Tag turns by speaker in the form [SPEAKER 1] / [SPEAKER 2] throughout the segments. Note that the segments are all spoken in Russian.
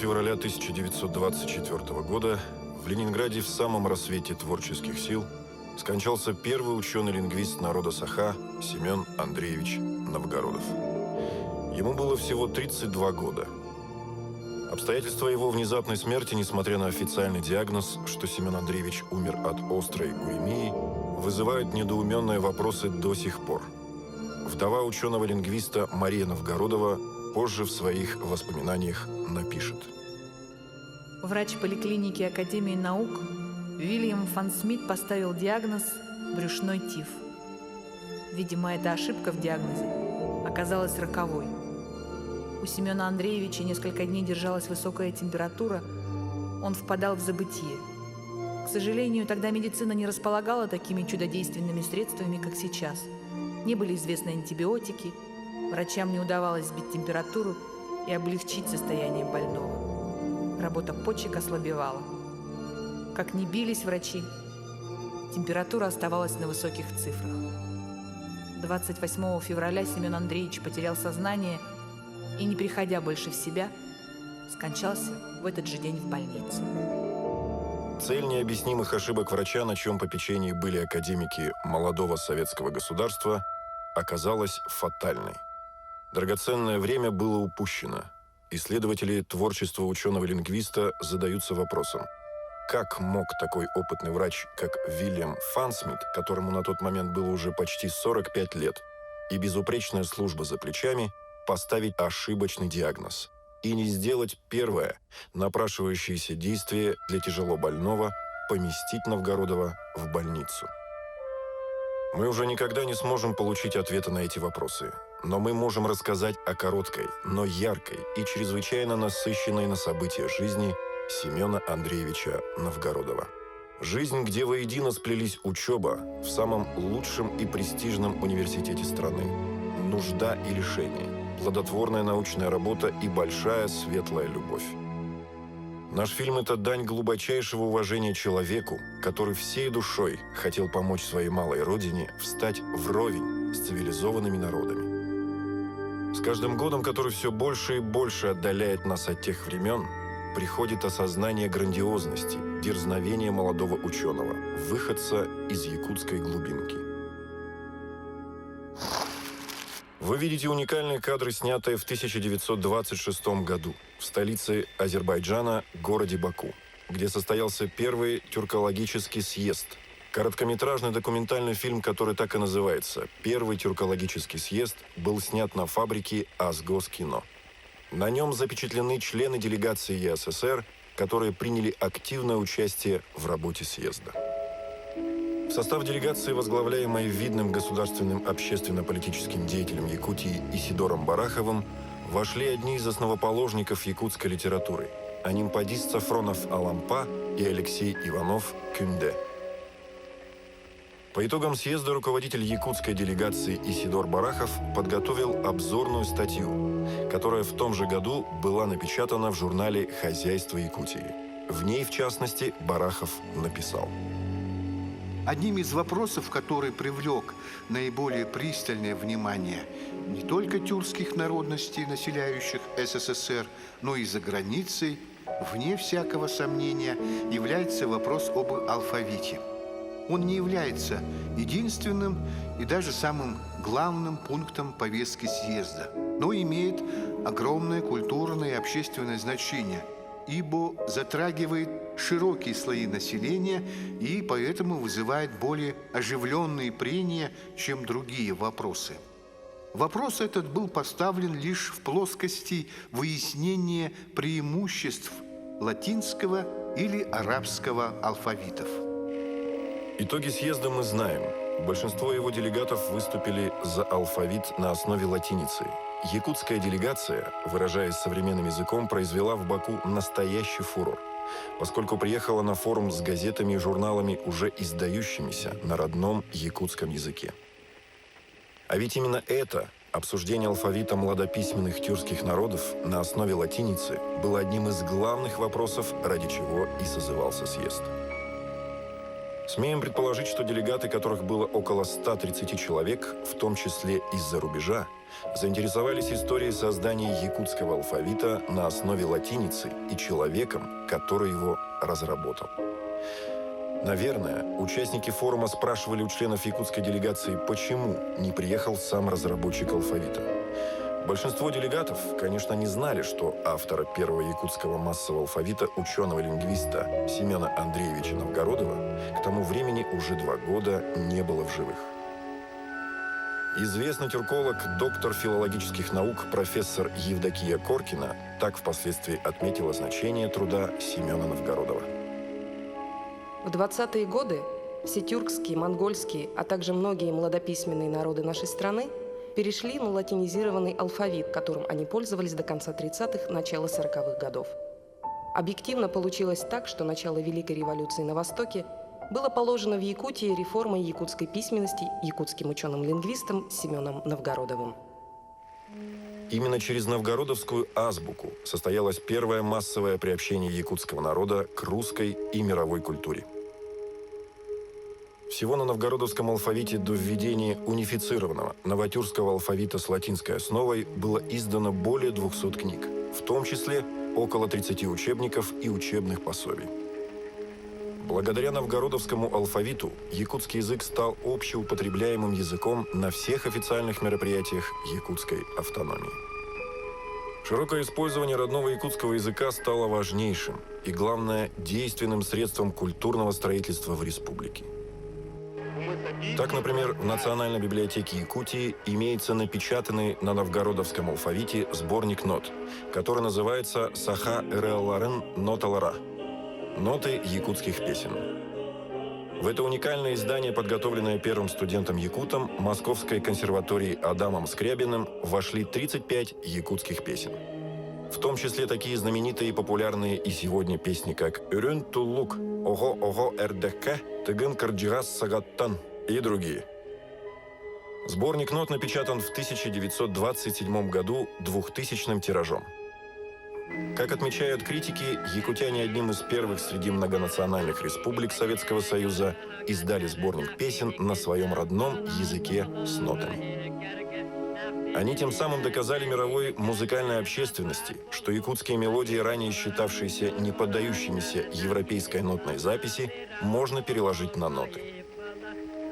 [SPEAKER 1] Февраля 1924 года в Ленинграде в самом рассвете творческих сил скончался первый ученый-лингвист народа Саха Семен Андреевич Новгородов. Ему было всего 32 года. Обстоятельства его внезапной смерти, несмотря на официальный диагноз, что Семен Андреевич умер от острой уремии, вызывают недоуменные вопросы до сих пор. Вдова ученого-лингвиста Мария Новгородова позже в своих воспоминаниях напишет.
[SPEAKER 2] Врач поликлиники Академии наук Вильям фан Смит поставил диагноз брюшной тиф. Видимо, эта ошибка в диагнозе оказалась роковой. У Семена Андреевича несколько дней держалась высокая температура, он впадал в забытье. К сожалению, тогда медицина не располагала такими чудодейственными средствами, как сейчас. Не были известны антибиотики, врачам не удавалось сбить температуру и облегчить состояние больного. Работа почек ослабевала. Как ни бились врачи, температура оставалась на высоких цифрах. 28 февраля Семен Андреевич потерял сознание и, не приходя больше в себя, скончался в этот же день в больнице.
[SPEAKER 1] Цель необъяснимых ошибок врача, на чьем попечении были академики молодого советского государства, оказалась фатальной. Драгоценное время было упущено. Исследователи творчества ученого-лингвиста задаются вопросом: как мог такой опытный врач, как Вильям фан Смит, которому на тот момент было уже почти 45 лет, и безупречная служба за плечами, поставить ошибочный диагноз и не сделать первое, напрашивающееся действие для тяжелобольного – поместить Новгородова в больницу? Мы уже никогда не сможем получить ответа на эти вопросы, но мы можем рассказать о короткой, но яркой и чрезвычайно насыщенной на события жизни Семена Андреевича Новгородова. Жизнь, где воедино сплелись учеба в самом лучшем и престижном университете страны, нужда и лишение, плодотворная научная работа и большая светлая любовь. Наш фильм – это дань глубочайшего уважения человеку, который всей душой хотел помочь своей малой родине встать вровень с цивилизованными народами. С каждым годом, который все больше и больше отдаляет нас от тех времен, приходит осознание грандиозности, дерзновения молодого ученого, выходца из якутской глубинки. Вы видите уникальные кадры, снятые в 1926 году в столице Азербайджана, городе Баку, где состоялся первый тюркологический съезд. Короткометражный документальный фильм, который так и называется «Первый тюркологический съезд», был снят на фабрике «Асгоскино». На нем запечатлены члены делегации ЕССР, которые приняли активное участие в работе съезда. В состав делегации, возглавляемой видным государственным общественно-политическим деятелем Якутии Исидором Бараховым, вошли одни из основоположников якутской литературы – анимпадист Сафронов Алампа и Алексей Иванов-Кюнде. По итогам съезда руководитель якутской делегации Исидор Барахов подготовил обзорную статью, которая в том же году была напечатана в журнале «Хозяйство Якутии». В ней, в частности, Барахов написал:
[SPEAKER 3] одним из вопросов, который привлек наиболее пристальное внимание не только тюркских народностей, населяющих СССР, но и за границей, вне всякого сомнения, является вопрос об алфавите. Он не является единственным и даже самым главным пунктом повестки съезда, но имеет огромное культурное и общественное значение, ибо затрагивает широкие слои населения и поэтому вызывает более оживленные прения, чем другие вопросы. Вопрос этот был поставлен лишь в плоскости выяснения преимуществ латинского или арабского алфавитов.
[SPEAKER 1] Итоги съезда мы знаем. Большинство его делегатов выступили за алфавит на основе латиницы. Якутская делегация, выражаясь современным языком, произвела в Баку настоящий фурор. поскольку приехала на форум с газетами и журналами, уже издающимися на родном якутском языке. А ведь именно это, обсуждение алфавита младописьменных тюркских народов на основе латиницы, было одним из главных вопросов, ради чего и созывался съезд. Смеем предположить, что делегаты, которых было около 130 человек, в том числе из-за рубежа, заинтересовались историей создания якутского алфавита на основе латиницы и человеком, который его разработал. Наверное, участники форума спрашивали у членов якутской делегации, почему не приехал сам разработчик алфавита. Большинство делегатов, конечно, не знали, что автора первого якутского массового алфавита, ученого-лингвиста Семена Андреевича Новгородова, к тому времени уже 2 года не было в живых. Известный тюрколог, доктор филологических наук, профессор Евдокия Коркина так впоследствии отметила значение труда Семена Новгородова.
[SPEAKER 4] В 20-е годы все тюркские, монгольские, а также многие младописьменные народы нашей страны перешли на латинизированный алфавит, которым они пользовались до конца 30-х, начала 40-х годов. Объективно получилось так, что начало Великой революции на Востоке было положено в Якутии реформой якутской письменности якутским ученым-лингвистом Семеном Новгородовым.
[SPEAKER 1] Именно через новгородовскую азбуку состоялось первое массовое приобщение якутского народа к русской и мировой культуре. Всего на новгородовском алфавите до введения унифицированного новотюркского алфавита с латинской основой было издано более 200 книг, в том числе около 30 учебников и учебных пособий. Благодаря новгородовскому алфавиту якутский язык стал общеупотребляемым языком на всех официальных мероприятиях якутской автономии. Широкое использование родного якутского языка стало важнейшим и, главное, действенным средством культурного строительства в республике. Так, например, в Национальной библиотеке Якутии имеется напечатанный на новгородовском алфавите сборник нот, который называется «Саха Эреаларен Ноталара» – «Ноты якутских песен». В это уникальное издание, подготовленное первым студентом-якутом Московской консерватории Адамом Скрябиным, вошли 35 якутских песен. В том числе такие знаменитые и популярные и сегодня песни, как «Үрүн Туллук», «Ого-ого Эрдекке», «Тыгын Карджирас Сагаттан» и другие. Сборник нот напечатан в 1927 году 2000-м тиражом. Как отмечают критики, якутяне одним из первых среди многонациональных республик Советского Союза издали сборник песен на своем родном языке с нотами. Они тем самым доказали мировой музыкальной общественности, что якутские мелодии, ранее считавшиеся не поддающимися европейской нотной записи, можно переложить на ноты.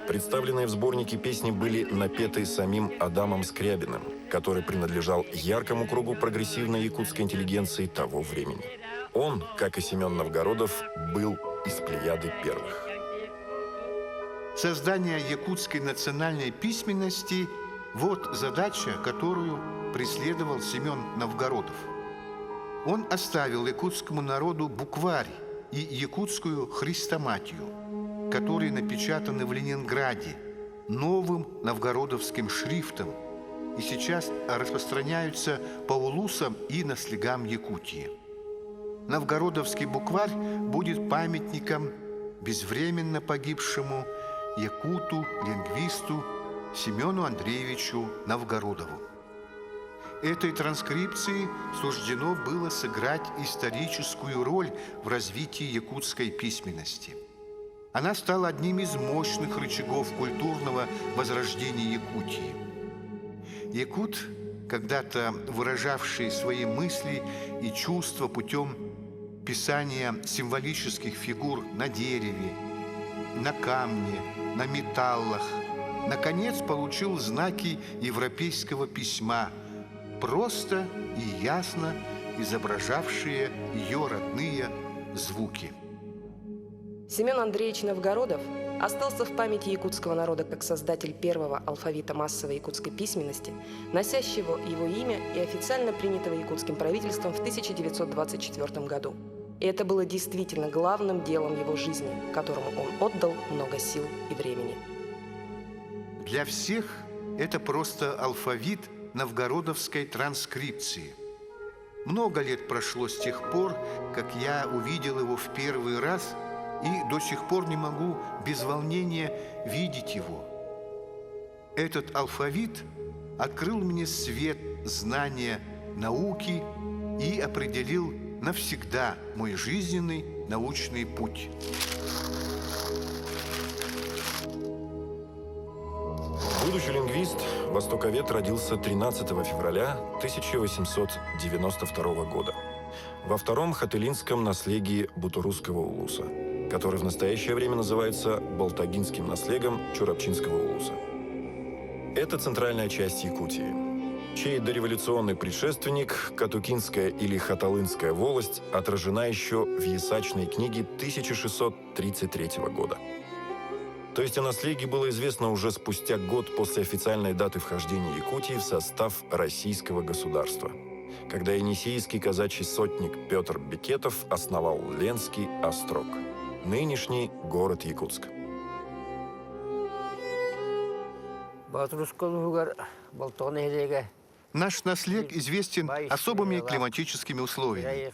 [SPEAKER 1] Представленные в сборнике песни были напеты самим Адамом Скрябиным, который принадлежал яркому кругу прогрессивной якутской интеллигенции того времени. Он, как и Семен Новгородов, был из плеяды первых.
[SPEAKER 3] Создание якутской национальной письменности – вот задача, которую преследовал Семен Новгородов. Он оставил якутскому народу букварь и якутскую хрестоматию, которые напечатаны в Ленинграде новым новгородовским шрифтом и сейчас распространяются по улусам и на слегам Якутии. Новгородовский букварь будет памятником безвременно погибшему якуту, лингвисту Семену Андреевичу Новгородову. Этой транскрипции суждено было сыграть историческую роль в развитии якутской письменности. Она стала одним из мощных рычагов культурного возрождения Якутии. Якут, когда-то выражавший свои мысли и чувства путем писания символических фигур на дереве, на камне, на металлах, наконец получил знаки европейского письма, просто и ясно изображавшие ее родные звуки.
[SPEAKER 4] Семен Андреевич Новгородов остался в памяти якутского народа как создатель первого алфавита массовой якутской письменности, носящего его имя и официально принятого якутским правительством в 1924 году. И это было действительно главным делом его жизни, которому он отдал много сил и времени.
[SPEAKER 3] Для всех это просто алфавит новгородовской транскрипции. Много лет прошло с тех пор, как я увидел его в первый раз, и до сих пор не могу без волнения видеть его. Этот алфавит открыл мне свет знания науки и определил навсегда мой жизненный научный путь.
[SPEAKER 1] Будущий лингвист, востоковед родился 13 февраля 1892 года во втором хатылинском наследии Бутурусского улуса, который в настоящее время называется Балтагинским наследием Чурапчинского улуса. Это центральная часть Якутии, чей дореволюционный предшественник, Катукинская или Хаталынская волость, отражена еще в Ясачной книге 1633 года. То есть о наследии было известно уже спустя год после официальной даты вхождения Якутии в состав российского государства, когда енисейский казачий сотник Петр Бекетов основал Ленский острог, нынешний город Якутск.
[SPEAKER 3] Наш наследник известен особыми климатическими условиями.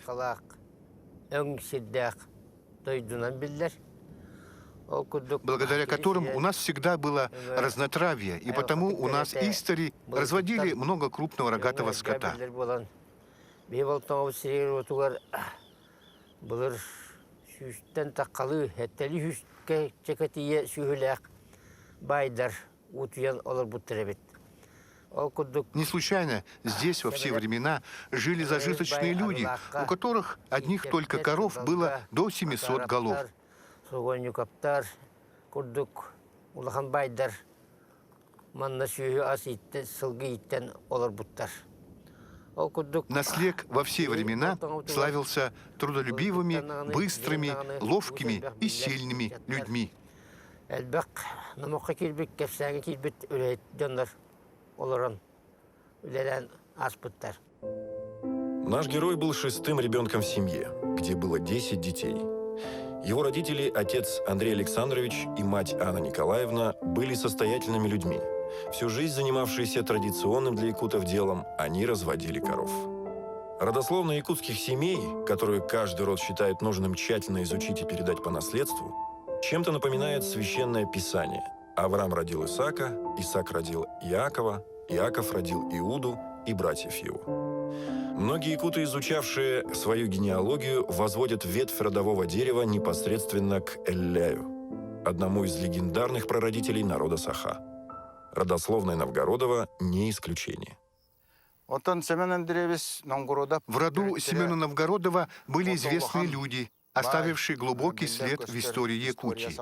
[SPEAKER 3] Благодаря которым у нас всегда было разнотравье, и потому у нас истори разводили много крупного рогатого скота. Не случайно здесь во все времена жили зажиточные люди, у которых одних только коров было до 700 голов. Наследник во все времена славился трудолюбивыми, быстрыми, ловкими и сильными людьми.
[SPEAKER 1] Наш герой был шестым ребенком в семье, где было 10 детей. Его родители, отец Андрей Александрович и мать Анна Николаевна, были состоятельными людьми. Всю жизнь занимавшиеся традиционным для якутов делом, они разводили коров. Родословная якутских семей, которую каждый род считает нужным тщательно изучить и передать по наследству, чем-то напоминает священное писание. Авраам родил Исаака, Исаак родил Иакова, Иаков родил Иуду и братьев его. Многие якуты, изучавшие свою генеалогию, возводят ветвь родового дерева непосредственно к Элляю, одному из легендарных прародителей народа Саха. Родословная Новгородова не исключение.
[SPEAKER 3] В роду Семена Новгородова были известные люди, оставившие глубокий след в истории Якутии.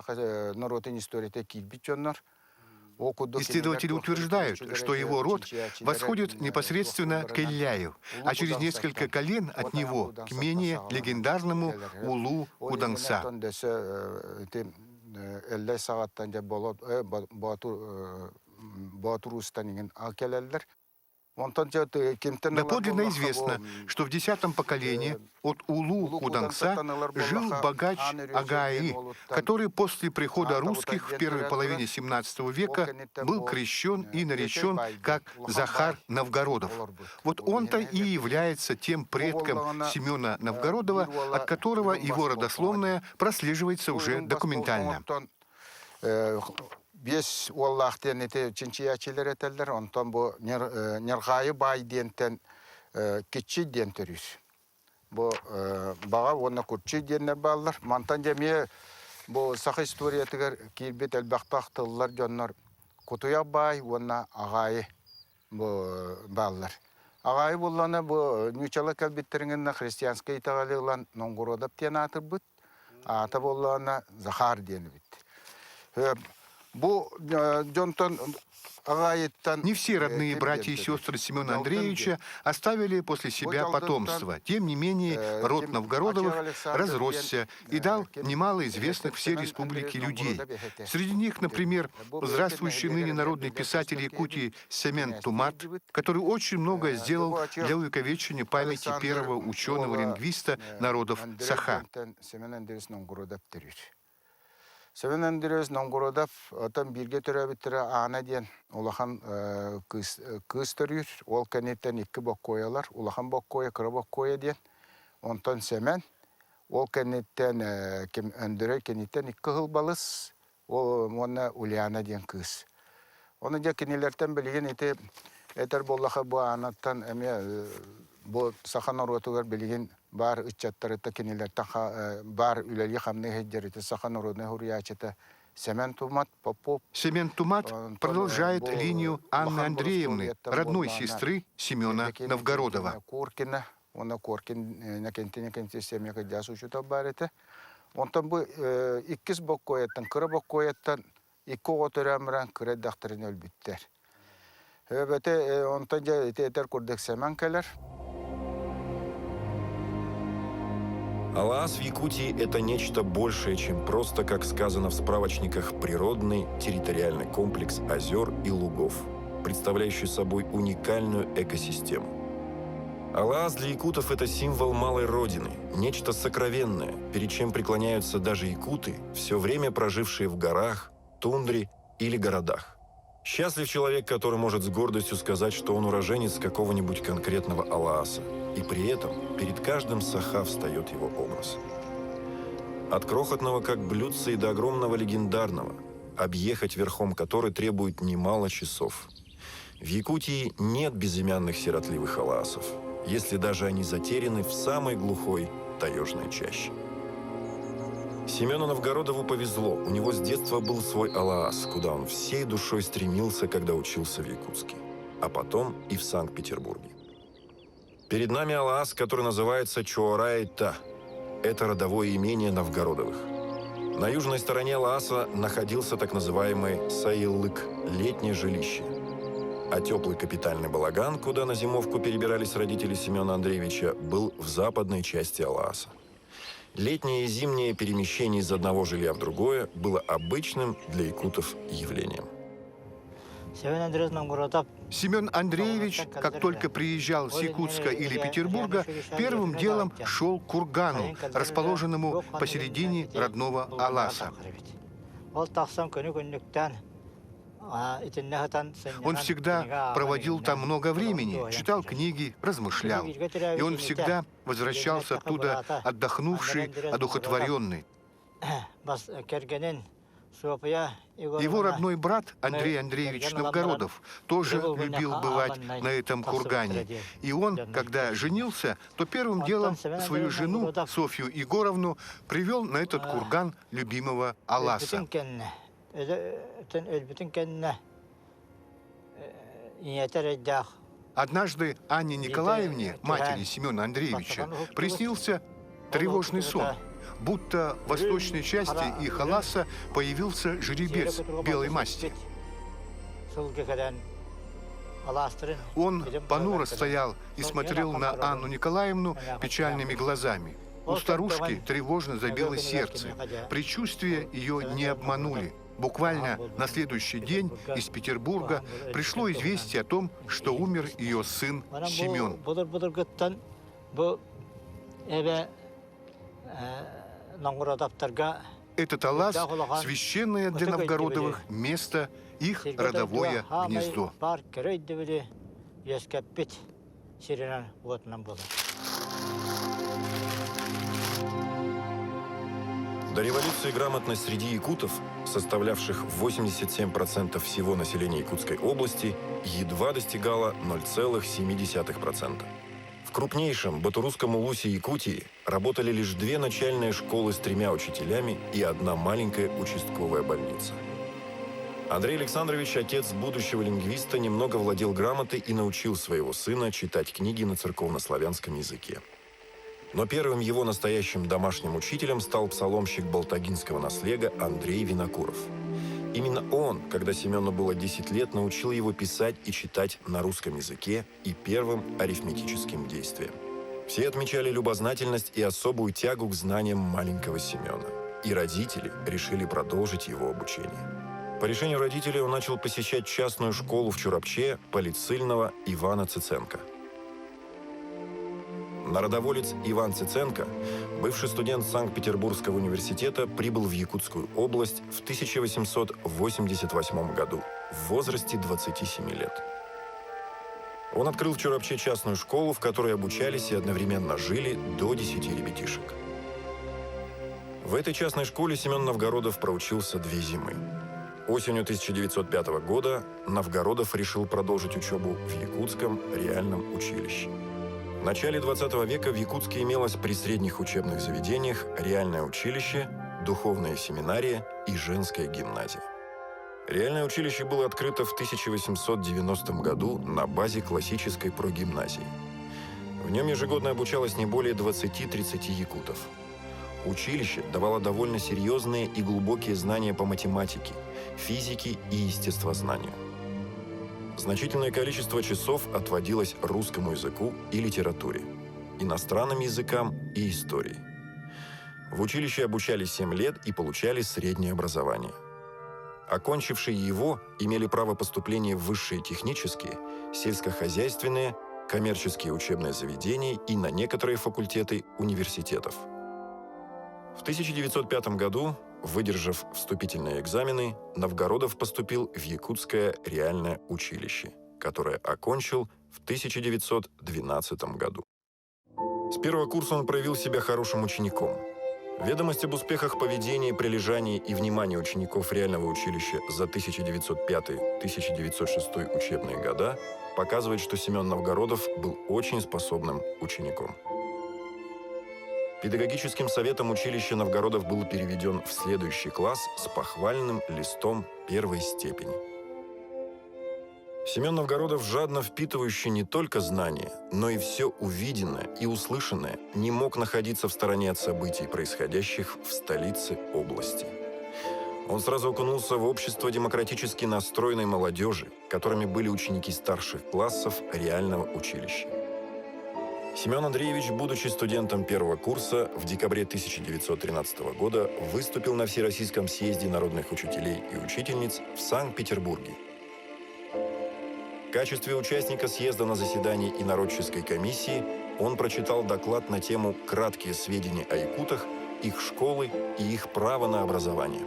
[SPEAKER 3] Исследователи утверждают, что его род восходит непосредственно к Элляю, а через несколько колен от него к менее легендарному Улу Кудангса. Доподлинно известно, что в 10-м поколении от Улу Кудангса жил богач Агаи, который после прихода русских в первой половине 17 века был крещен и наречен как Захар Новгородов. Вот он-то и является тем предком Семена Новгородова, от которого его родословная прослеживается уже документально.
[SPEAKER 5] Бес Уаллахтен это чинчиячилер этелер, онтон бу нерхайы бай дентен кичи дентерюс. Бу бага онна курчи деннер баллар. Мантан жеме бу сах история тигер кирбет элбахтахтылар жоннор кутуя бай онна агайы бу баллар. Агайы буллана бу нючала калбиттерингенна христианская итагалыгылан Новгородов тен атырбыт. Ата буллана Захар денбит.
[SPEAKER 3] Не все родные братья и сестры Семена Андреевича оставили после себя потомство. Тем не менее, род Новгородовых разросся и дал немало известных всей республике людей. Среди них, например, здравствующий ныне народный писатель Якутии Семен Тумат, который очень многое сделал для увековечения памяти первого ученого-лингвиста народов Саха.
[SPEAKER 5] Seven Andrews Nongoroda otan birge töröbitire ana diyen ulahan kız törüyor. Ol kenitten iki bok koyalar. Ulahan bok koya, kıra bok koya diyen. Ondan semen. Ol kenitten kim öndüre kenitten iki hıl balız. O ona Uliana diyen kız. Onu da kinilerden bilgin ite eter bollaha bu anattan eme bu sahan orotular bilgin бар ычаттарыта кенелерден бар үлелге хамны хеджерите сахан уродны хурячета Семен Тумат Попов.
[SPEAKER 3] Семен Тумат продолжает линию Анны Андреевны, родной сестры Семена Новгородова.
[SPEAKER 5] Коркина, она Коркин, на кенте семья кадясу что-то барите. Он там бы иккис бокояттан, кыра бокояттан, икко отерамран кыра дакторын өлбүттер. Бете он там же этер курдек Семен келер.
[SPEAKER 1] Алаас в Якутии – это нечто большее, чем просто, как сказано в справочниках, природный территориальный комплекс озер и лугов, представляющий собой уникальную экосистему. Алаас для якутов – это символ малой родины, нечто сокровенное, перед чем преклоняются даже якуты, все время прожившие в горах, тундре или городах. Счастлив человек, который может с гордостью сказать, что он уроженец какого-нибудь конкретного Алааса, и при этом перед каждым саха встает его образ. От крохотного как блюдца и до огромного легендарного, объехать верхом который требует немало часов. В Якутии нет безымянных сиротливых Алаасов, если даже они затеряны в самой глухой таежной чаще. Семену Новгородову повезло, у него с детства был свой Алаас, куда он всей душой стремился, когда учился в Якутске, а потом и в Санкт-Петербурге. Перед нами Алаас, который называется Чуорай-Та. Это родовое имение Новгородовых. На южной стороне Алааса находился так называемый Саилык – летнее жилище. А теплый капитальный балаган, куда на зимовку перебирались родители Семена Андреевича, был в западной части Алааса. Летнее и зимнее перемещение из одного жилья в другое было обычным для якутов явлением.
[SPEAKER 3] Семен Андреевич, как только приезжал с Якутска или Петербурга, первым делом шел к кургану, расположенному посередине родного Алааса. Он всегда проводил там много времени, читал книги, размышлял. И он всегда возвращался оттуда отдохнувший, одухотворенный. Его родной брат Андрей Андреевич Новгородов тоже любил бывать на этом кургане. И он, когда женился, то первым делом свою жену Софью Егоровну привел на этот курган любимого Алааса. Однажды Анне Николаевне, матери Семена Андреевича, приснился тревожный сон, будто в восточной части их Алааса появился жеребец белой масти. Он понуро стоял и смотрел на Анну Николаевну печальными глазами. У старушки тревожно забилось сердце. Предчувствия ее не обманули. Буквально на следующий день из Петербурга пришло известие о том, что умер ее сын Семен. Этот Алаас – священное для Новгородовых место, их родовое гнездо.
[SPEAKER 1] До революции грамотность среди якутов, составлявших 87% всего населения Якутской области, едва достигала 0,7%. В крупнейшем Батурусском улусе Якутии работали лишь 2 начальные школы с 3 учителями и 1 маленькая участковая больница. Андрей Александрович, отец будущего лингвиста, немного владел грамотой и научил своего сына читать книги на церковнославянском языке. Но первым его настоящим домашним учителем стал псаломщик Балтагинского наслега Андрей Винокуров. Именно он, когда Семену было 10 лет, научил его писать и читать на русском языке и первым арифметическим действиям. Все отмечали любознательность и особую тягу к знаниям маленького Семена. И родители решили продолжить его обучение. По решению родителей он начал посещать частную школу в Чурапче Полицильного Ивана Циценко. Народоволец Иван Циценко, бывший студент Санкт-Петербургского университета, прибыл в Якутскую область в 1888 году в возрасте 27 лет. Он открыл в Чурапче частную школу, в которой обучались и одновременно жили до 10 ребятишек. В этой частной школе Семен Новгородов проучился 2 зимы. Осенью 1905 года Новгородов решил продолжить учебу в Якутском реальном училище. В начале 20 века в Якутске имелось при средних учебных заведениях реальное училище, духовная семинария и женская гимназия. Реальное училище было открыто в 1890 году на базе классической прогимназии. В нем ежегодно обучалось не более 20-30 якутов. Училище давало довольно серьезные и глубокие знания по математике, физике и естествознанию. Значительное количество часов отводилось русскому языку и литературе, иностранным языкам и истории. В училище обучались 7 лет и получали среднее образование. Окончившие его имели право поступления в высшие технические, сельскохозяйственные, коммерческие учебные заведения и на некоторые факультеты университетов. В 1905 году, выдержав вступительные экзамены, Новгородов поступил в Якутское реальное училище, которое окончил в 1912 году. С первого курса он проявил себя хорошим учеником. Ведомость об успехах поведения, прилежании и внимании учеников реального училища за 1905-1906 учебные года показывает, что Семен Новгородов был очень способным учеником. Педагогическим советом училища Новгородов был переведен в следующий класс с похвальным листом 1 степени. Семен Новгородов, жадно впитывающий не только знания, но и все увиденное и услышанное, не мог находиться в стороне от событий, происходящих в столице области. Он сразу окунулся в общество демократически настроенной молодежи, которыми были ученики старших классов реального училища. Семен Андреевич, будучи студентом первого курса, в декабре 1913 года выступил на Всероссийском съезде народных учителей и учительниц в Санкт-Петербурге. В качестве участника съезда на заседании инородческой комиссии он прочитал доклад на тему «Краткие сведения о якутах, их школы и их право на образование».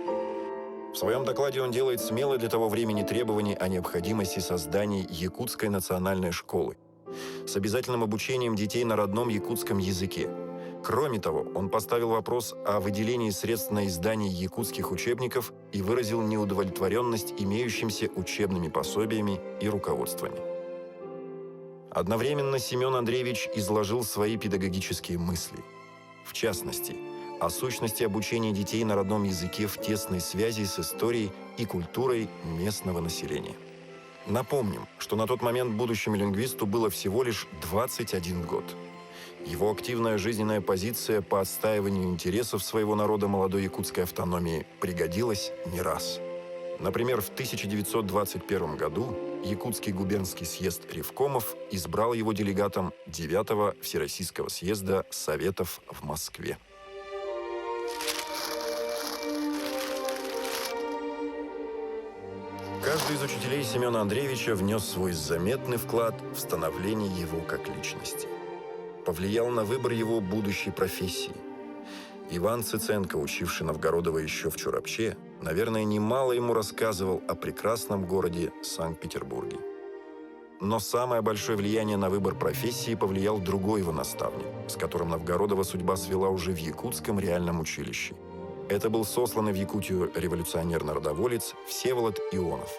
[SPEAKER 1] В своем докладе он делает смелое для того времени требование о необходимости создания якутской национальной школы с обязательным обучением детей на родном якутском языке. Кроме того, он поставил вопрос о выделении средств на издание якутских учебников и выразил неудовлетворенность имеющимися учебными пособиями и руководствами. Одновременно Семен Андреевич изложил свои педагогические мысли. В частности, о сущности обучения детей на родном языке в тесной связи с историей и культурой местного населения. Напомним, что на тот момент будущему лингвисту было всего лишь 21 год. Его активная жизненная позиция по отстаиванию интересов своего народа молодой якутской автономии пригодилась не раз. Например, в 1921 году Якутский губернский съезд ревкомов избрал его делегатом 9-го Всероссийского съезда Советов в Москве. Каждый из учителей Семена Андреевича внес свой заметный вклад в становление его как личности. Повлиял на выбор его будущей профессии. Иван Циценко, учивший Новгородова еще в Чурапче, наверное, немало ему рассказывал о прекрасном городе Санкт-Петербурге. Но самое большое влияние на выбор профессии повлиял другой его наставник, с которым Новгородова судьба свела уже в Якутском реальном училище. Это был сосланный в Якутию революционер-народоволец Всеволод Ионов.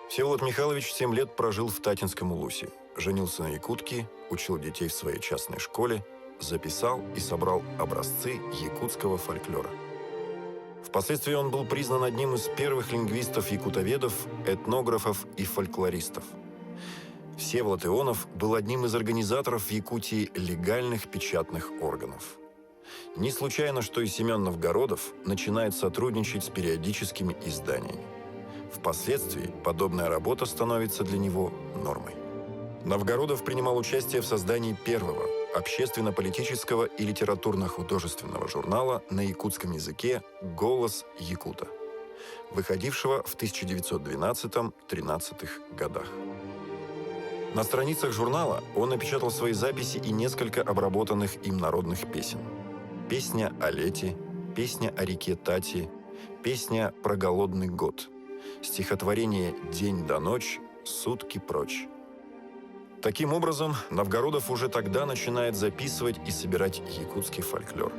[SPEAKER 1] Всеволод Михайлович 7 лет прожил в Татинском Улусе, женился на якутке, учил детей в своей частной школе, записал и собрал образцы якутского фольклора. Впоследствии он был признан одним из первых лингвистов-якутоведов, этнографов и фольклористов. Всеволод Ионов был одним из организаторов в Якутии легальных печатных органов. Не случайно, что и Семен Новгородов начинает сотрудничать с периодическими изданиями. Впоследствии подобная работа становится для него нормой. Новгородов принимал участие в создании первого общественно-политического и литературно-художественного журнала на якутском языке «Голос Якута», выходившего в 1912-13 годах. На страницах журнала он напечатал свои записи и несколько обработанных им народных песен. Песня о лете, песня о реке Тати, песня про голодный год, стихотворение «День до ночь», «Сутки прочь». Таким образом, Новгородов уже тогда начинает записывать и собирать якутский фольклор.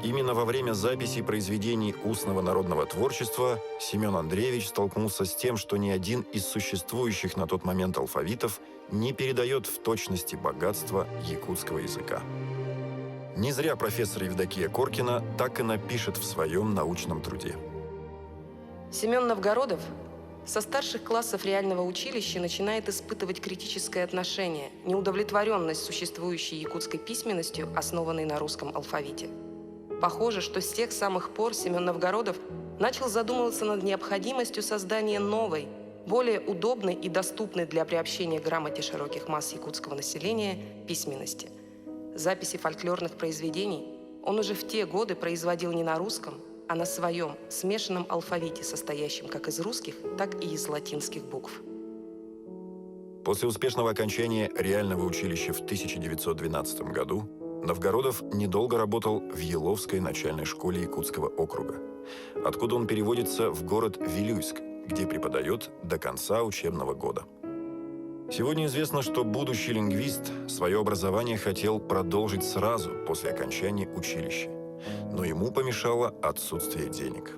[SPEAKER 1] Именно во время записи произведений устного народного творчества Семен Андреевич столкнулся с тем, что ни один из существующих на тот момент алфавитов не передает в точности богатства якутского языка. Не зря профессор Евдокия Коркина так и напишет в своем научном труде.
[SPEAKER 4] Семен Новгородов со старших классов реального училища начинает испытывать критическое отношение, неудовлетворенность существующей якутской письменностью, основанной на русском алфавите. Похоже, что с тех самых пор Семен Новгородов начал задумываться над необходимостью создания новой, более удобной и доступной для приобщения к грамоте широких масс якутского населения письменности. Записи фольклорных произведений он уже в те годы производил не на русском, а на своем смешанном алфавите, состоящем как из русских, так и из латинских букв.
[SPEAKER 1] После успешного окончания реального училища в 1912 году Новгородов недолго работал в Еловской начальной школе Якутского округа, откуда он переводится в город Вилюйск, где преподает до конца учебного года. Сегодня известно, что будущий лингвист свое образование хотел продолжить сразу после окончания училища, но ему помешало отсутствие денег.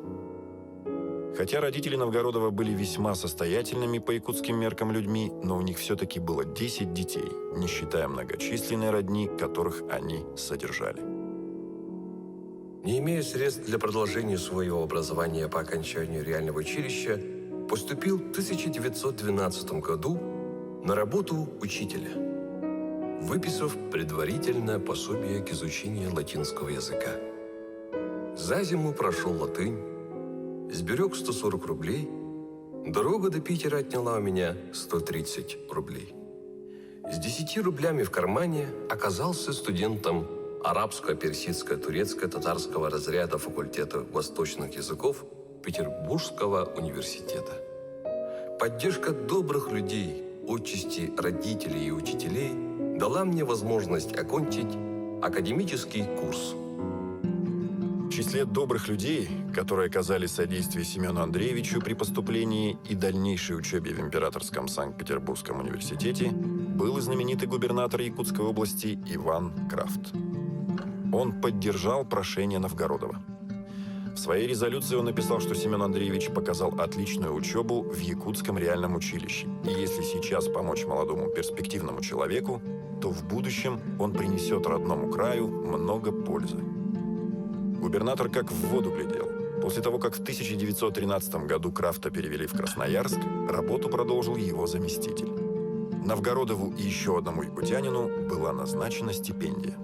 [SPEAKER 1] Хотя родители Новгородова были весьма состоятельными по якутским меркам людьми, но у них все-таки было 10 детей, не считая многочисленной родни, которых они содержали.
[SPEAKER 6] Не имея средств для продолжения своего образования по окончанию реального училища, поступил в 1912 году на работу учителя, выписав предварительное пособие к изучению латинского языка. За зиму прошел латынь, сберег 140 рублей, дорога до Питера отняла у меня 130 рублей. С 10 рублями в кармане оказался студентом арабско-персидско-турецко-татарского разряда факультета восточных языков Петербургского университета. Поддержка добрых людей, отчасти родителей и учителей дала мне возможность окончить академический курс.
[SPEAKER 1] В числе добрых людей, которые оказали содействие Семену Андреевичу при поступлении и дальнейшей учебе в Императорском Санкт-Петербургском университете, был и знаменитый губернатор Якутской области Иван Крафт. Он поддержал прошение Новгородова. В своей резолюции он написал, что Семен Андреевич показал отличную учебу в Якутском реальном училище, и если сейчас помочь молодому перспективному человеку, то в будущем он принесет родному краю много пользы. Губернатор как в воду глядел. После того, как в 1913 году Крафта перевели в Красноярск, работу продолжил его заместитель. Новгородову и еще одному якутянину была назначена стипендия.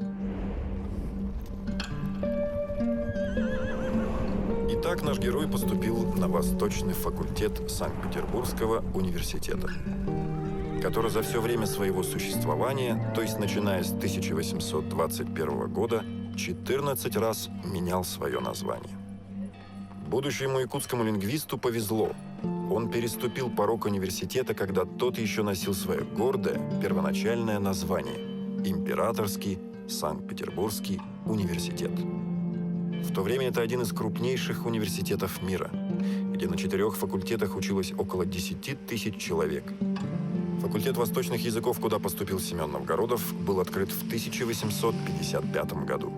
[SPEAKER 1] Итак, наш герой поступил на Восточный факультет Санкт-Петербургского университета, который за все время своего существования, то есть начиная с 1821 года, 14 раз менял свое название. Будущему якутскому лингвисту повезло. Он переступил порог университета, когда тот еще носил свое гордое первоначальное название – Императорский Санкт-Петербургский университет. В то время это один из крупнейших университетов мира, где на 4 факультетах училось около 10 тысяч человек. Факультет восточных языков, куда поступил Семен Новгородов, был открыт в 1855 году.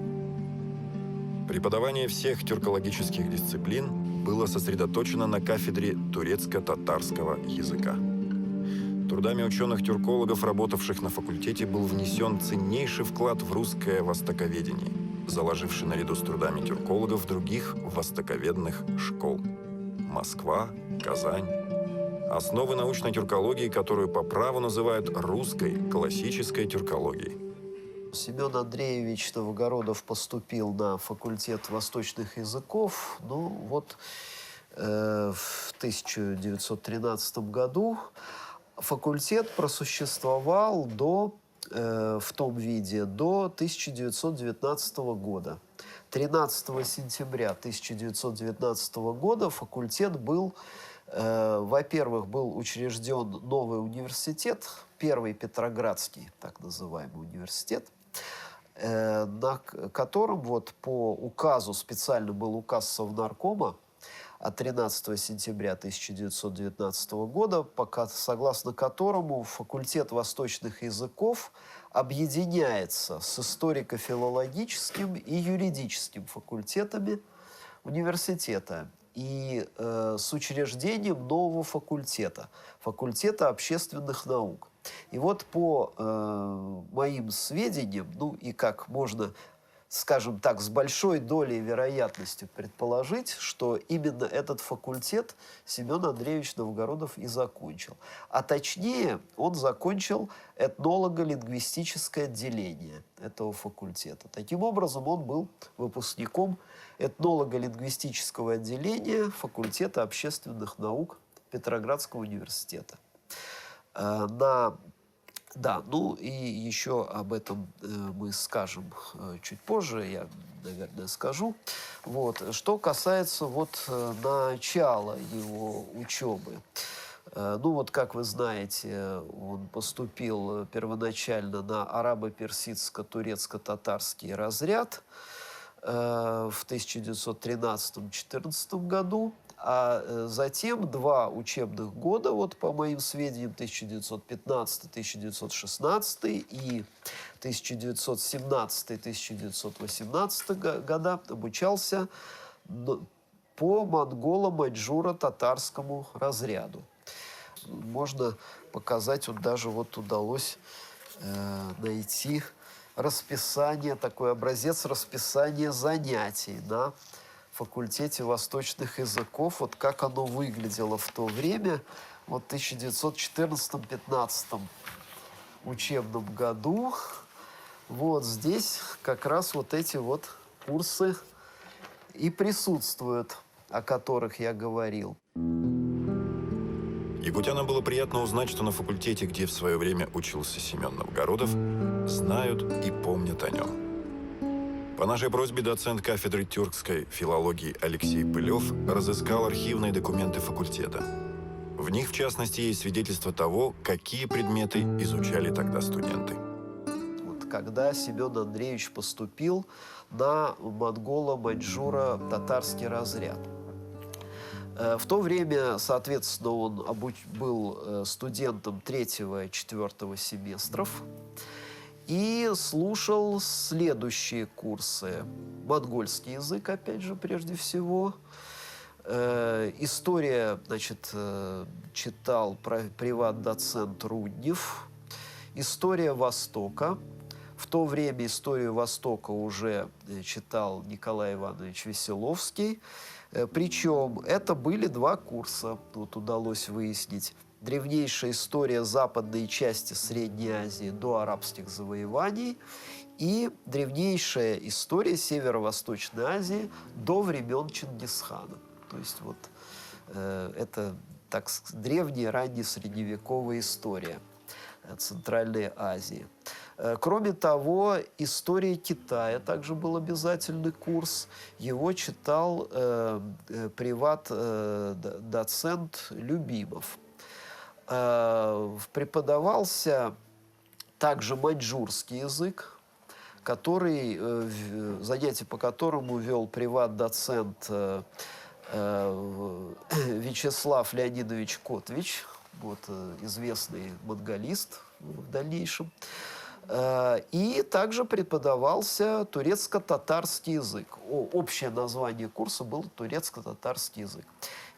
[SPEAKER 1] Преподавание всех тюркологических дисциплин было сосредоточено на кафедре турецко-татарского языка. Трудами ученых-тюркологов, работавших на факультете, был внесен ценнейший вклад в русское востоковедение, заложивший наряду с трудами тюркологов других востоковедных школ – Москва, Казань. Основы научной тюркологии, которую по праву называют русской классической тюркологией.
[SPEAKER 7] Семен Андреевич Новгородов поступил на факультет восточных языков. В 1913 году факультет просуществовал в том виде до 1919 года. 13 сентября 1919 года факультет был Во-первых, был учрежден новый университет, первый Петроградский, так называемый университет, на котором вот по указу, специально был указ Совнаркома от 13 сентября 1919 года, согласно которому факультет восточных языков объединяется с историко-филологическим и юридическим факультетами университета и с учреждением нового факультета, факультета общественных наук. И вот по моим сведениям, ну и как можно, скажем так, с большой долей вероятности предположить, что именно этот факультет Семен Андреевич Новгородов и закончил. А точнее, он закончил этнолого-лингвистическое отделение этого факультета. Таким образом, он был выпускником этнолого-лингвистического отделения факультета общественных наук Петроградского университета. Да, ну и еще об этом мы скажем чуть позже, я, наверное, скажу. Вот. Что касается вот начала его учебы. Ну вот, как вы знаете, он поступил первоначально на арабо-персидско-турецко-татарский разряд в 1913-14 году. А затем 2 учебных года, вот по моим сведениям, 1915-1916 и 1917-1918 года обучался по монголо-маньчжуро-татарскому разряду. Можно показать, вот даже вот удалось найти расписание, такой образец расписания занятий на факультете восточных языков, вот как оно выглядело в то время, вот в 1914-15 учебном году. Вот здесь как раз вот эти вот курсы и присутствуют, о которых я говорил.
[SPEAKER 1] Якутянам было приятно узнать, что на факультете, где в свое время учился Семен Новгородов, знают и помнят о нем. По нашей просьбе доцент кафедры тюркской филологии Алексей Пылев разыскал архивные документы факультета. В них, в частности, есть свидетельство того, какие предметы изучали тогда студенты.
[SPEAKER 7] Вот когда Семен Андреевич поступил на монголо-маньчжуро-татарский разряд. В то время, соответственно, он был студентом 3-4 семестров и слушал следующие курсы. Монгольский язык, опять же, прежде всего. История, значит, читал приват-доцент Руднев. История Востока. В то время историю Востока уже читал Николай Иванович Веселовский. Причем это были 2 курса, вот удалось выяснить. Древнейшая история западной части Средней Азии до арабских завоеваний и древнейшая история Северо-Восточной Азии до времен Чингисхана. То есть вот это так древняя, раннесредневековая история Центральной Азии. Кроме того, история Китая также был обязательный курс. Его читал приват-доцент Любимов. Преподавался также маньчжурский язык, занятие по которому вел приват-доцент Вячеслав Леонидович Котвич, вот, известный монголист в дальнейшем. И также преподавался турецко-татарский язык. Общее название курса было турецко-татарский язык.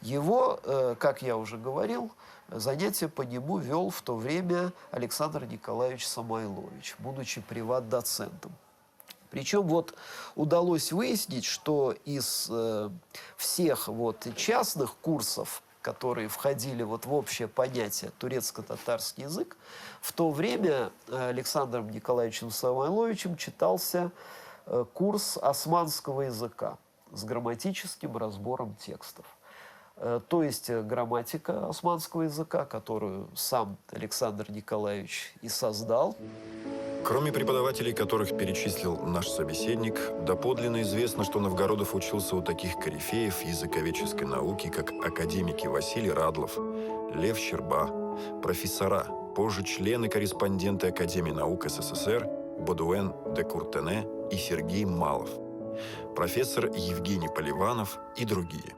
[SPEAKER 7] Его, как я уже говорил, занятия по нему вел в то время Александр Николаевич Самойлович, будучи приват-доцентом. Причем вот удалось выяснить, что из всех вот частных курсов, которые входили вот в общее понятие турецко-татарский язык, в то время Александром Николаевичем Самойловичем читался курс османского языка с грамматическим разбором текстов. То есть грамматика османского языка, которую сам Александр Николаевич и создал.
[SPEAKER 1] Кроме преподавателей, которых перечислил наш собеседник, доподлинно известно, что Новгородов учился у таких корифеев языковедческой науки, как академики Василий Радлов, Лев Щерба, профессора, позже члены-корреспонденты Академии наук СССР Бодуэн де Куртене и Сергей Малов, профессор Евгений Поливанов и другие.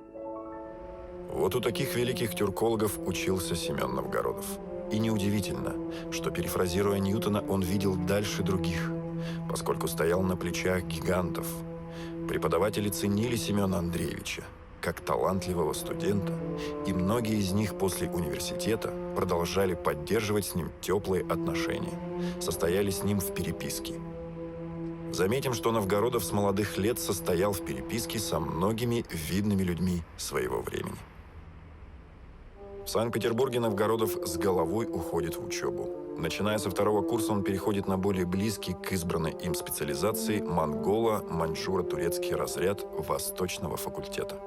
[SPEAKER 1] Вот у таких великих тюркологов учился Семен Новгородов. И неудивительно, что, перефразируя Ньютона, он видел дальше других, поскольку стоял на плечах гигантов. Преподаватели ценили Семена Андреевича как талантливого студента, и многие из них после университета продолжали поддерживать с ним теплые отношения, состояли с ним в переписке. Заметим, что Новгородов с молодых лет состоял в переписке со многими видными людьми своего времени. В Санкт-Петербурге Новгородов с головой уходит в учебу. Начиная со 2-го курса он переходит на более близкий к избранной им специализации монголо-маньчжуро-турецкий разряд Восточного факультета.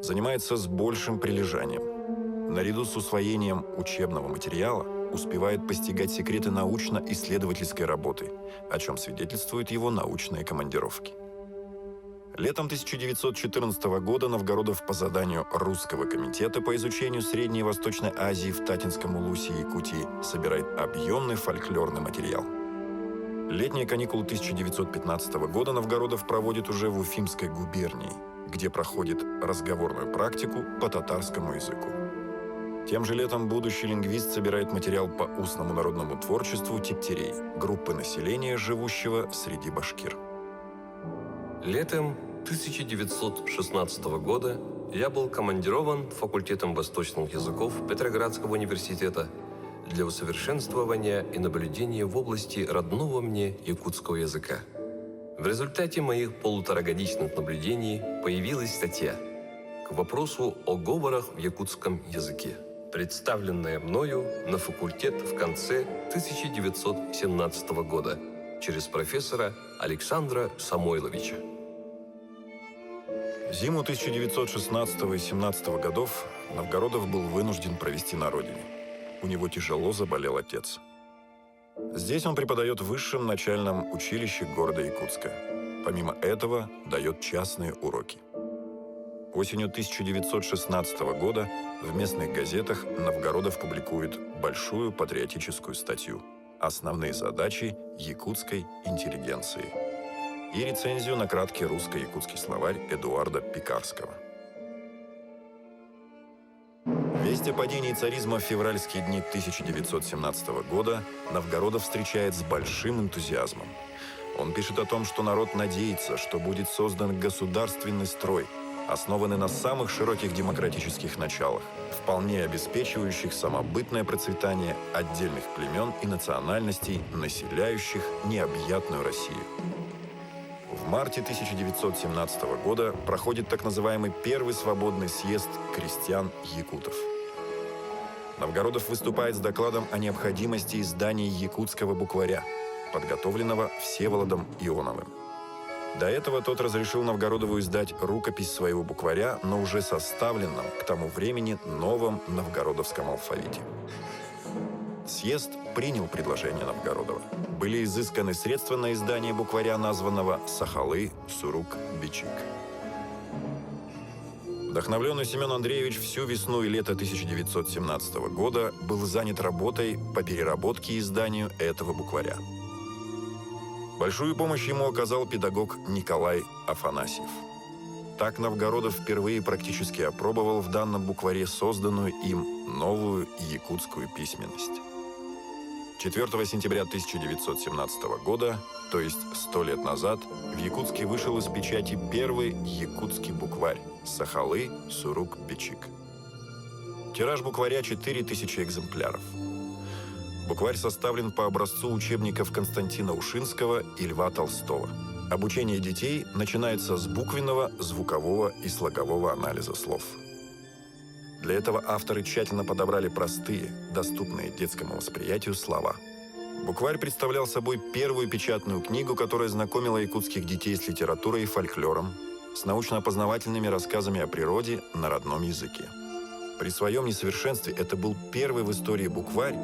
[SPEAKER 1] Занимается с большим прилежанием. Наряду с усвоением учебного материала успевает постигать секреты научно-исследовательской работы, о чем свидетельствуют его научные командировки. Летом 1914 года Новгородов по заданию Русского комитета по изучению Средней и Восточной Азии в Татинском улусе Якутии собирает объемный фольклорный материал. Летние каникулы 1915 года Новгородов проводит уже в Уфимской губернии, где проходит разговорную практику по татарскому языку. Тем же летом будущий лингвист собирает материал по устному народному творчеству типтерей, группы населения, живущего среди башкир.
[SPEAKER 6] Летом 1916 года я был командирован факультетом восточных языков Петроградского университета для усовершенствования и наблюдения в области родного мне якутского языка. В результате моих полуторагодичных наблюдений появилась статья к вопросу о говорах в якутском языке, представленная мною на факультет в конце 1917 года через профессора Александра Самойловича.
[SPEAKER 1] Зиму 1916 и 17 годов Новгородов был вынужден провести на родине. У него тяжело заболел отец. Здесь он преподает в высшем начальном училище города Якутска. Помимо этого, дает частные уроки. Осенью 1916 года в местных газетах Новгородов публикует большую патриотическую статью «Основные задачи якутской интеллигенции» и рецензию на краткий русско-якутский словарь Эдуарда Пекарского. Весть о падении царизма в февральские дни 1917 года Новгородов встречает с большим энтузиазмом. Он пишет о том, что народ надеется, что будет создан государственный строй, основанный на самых широких демократических началах, вполне обеспечивающих самобытное процветание отдельных племен и национальностей, населяющих необъятную Россию. В марте 1917 года проходит так называемый Первый свободный съезд крестьян-якутов. Новгородов выступает с докладом о необходимости издания якутского букваря, подготовленного Всеволодом Ионовым. До этого тот разрешил Новгородову издать рукопись своего букваря, но уже составленном к тому времени новом новгородовском алфавите. Съезд принял предложение Новгородова. Были изысканы средства на издание букваря, названного Сахалы-Сурук-Бичик. Вдохновленный Семен Андреевич всю весну и лето 1917 года был занят работой по переработке и изданию этого букваря. Большую помощь ему оказал педагог Николай Афанасьев. Так Новгородов впервые практически опробовал в данном букваре созданную им новую якутскую письменность. 4 сентября 1917 года, то есть 100 лет назад, в Якутске вышел из печати первый якутский букварь Сахалы-Сурук-Бичик. Тираж букваря 4000 экземпляров. Букварь составлен по образцу учебников Константина Ушинского и Льва Толстого. Обучение детей начинается с буквенного, звукового и слогового анализа слов. Для этого авторы тщательно подобрали простые, доступные детскому восприятию слова. Букварь представлял собой первую печатную книгу, которая знакомила якутских детей с литературой и фольклором, с научно-опознавательными рассказами о природе на родном языке. При своем несовершенстве это был первый в истории букварь,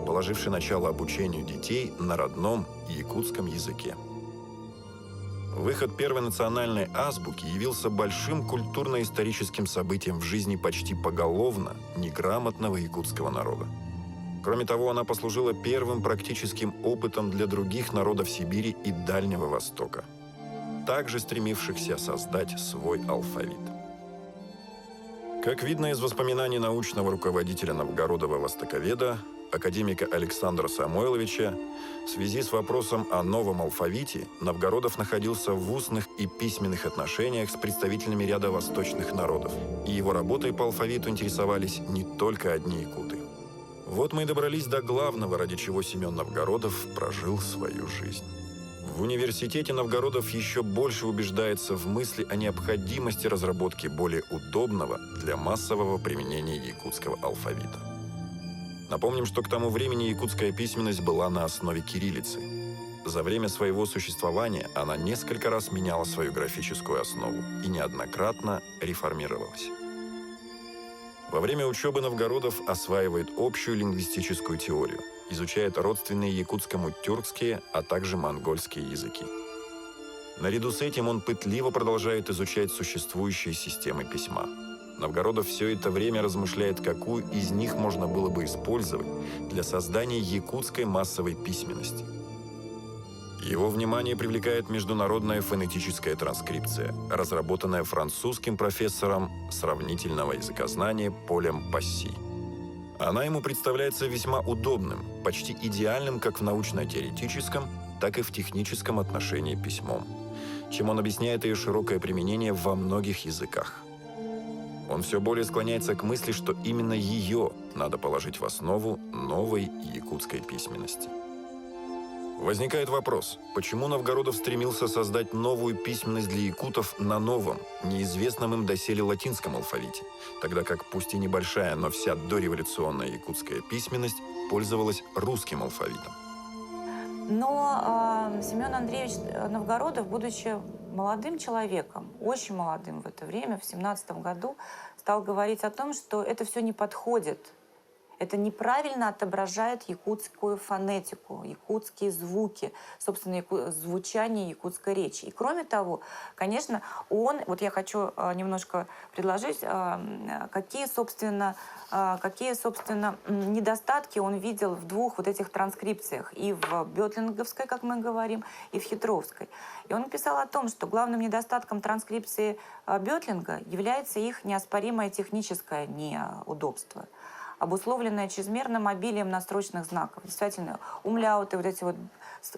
[SPEAKER 1] положивший начало обучению детей на родном якутском языке. Выход первой национальной азбуки явился большим культурно-историческим событием в жизни почти поголовно неграмотного якутского народа. Кроме того, она послужила первым практическим опытом для других народов Сибири и Дальнего Востока, также стремившихся создать свой алфавит. Как видно из воспоминаний научного руководителя Новгородова-востоковеда, академика Александра Самойловича, в связи с вопросом о новом алфавите Новгородов находился в устных и письменных отношениях с представителями ряда восточных народов, и его работой по алфавиту интересовались не только одни якуты. Вот мы и добрались до главного, ради чего Семен Новгородов прожил свою жизнь. В университете Новгородов еще больше убеждается в мысли о необходимости разработки более удобного для массового применения якутского алфавита. Напомним, что к тому времени якутская письменность была на основе кириллицы. За время своего существования она несколько раз меняла свою графическую основу и неоднократно реформировалась. Во время учебы Новгородов осваивает общую лингвистическую теорию, изучает родственные якутскому тюркские, а также монгольские языки. Наряду с этим он пытливо продолжает изучать существующие системы письма. Новгородов все это время размышляет, какую из них можно было бы использовать для создания якутской массовой письменности. Его внимание привлекает международная фонетическая транскрипция, разработанная французским профессором сравнительного языкознания Полем Пасси. Она ему представляется весьма удобным, почти идеальным как в научно-теоретическом, так и в техническом отношении письмом, чем он объясняет ее широкое применение во многих языках. Он все более склоняется к мысли, что именно ее надо положить в основу новой якутской письменности. Возникает вопрос, почему Новгородов стремился создать новую письменность для якутов на новом, неизвестном им доселе латинском алфавите, тогда как пусть и небольшая, но вся дореволюционная якутская письменность пользовалась русским алфавитом.
[SPEAKER 8] Но Семен Андреевич Новгородов, будучи молодым человеком, очень молодым в это время, в 17 году, стал говорить о том, что это все не подходит. Это неправильно отображает якутскую фонетику, якутские звуки, собственно, звучание якутской речи. И кроме того, конечно, вот я хочу немножко предложить, какие, собственно, недостатки он видел в двух вот этих транскрипциях, и в бётлинговской, как мы говорим, и в хитровской. И он писал о том, что главным недостатком транскрипции Бётлинга является их неоспоримое техническое неудобство, обусловленное чрезмерным обилием настрочных знаков. Действительно, умляуты, вот эти вот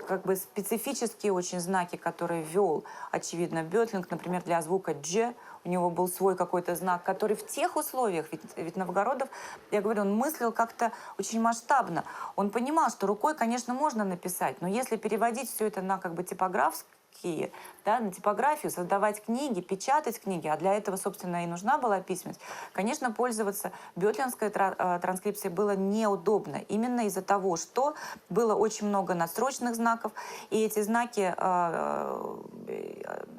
[SPEAKER 8] как бы специфические очень знаки, которые ввел, очевидно, Бётлинг, например, для звука «дж», у него был свой какой-то знак, который в тех условиях, ведь Новгородов, я говорю, он мыслил как-то очень масштабно. Он понимал, что рукой, конечно, можно написать, но если переводить все это на как бы типографские, да, на типографию, создавать книги, печатать книги, а для этого, собственно, и нужна была письменность, конечно, пользоваться бётлинской транскрипцией было неудобно. Именно из-за того, что было очень много надстрочных знаков, и эти знаки,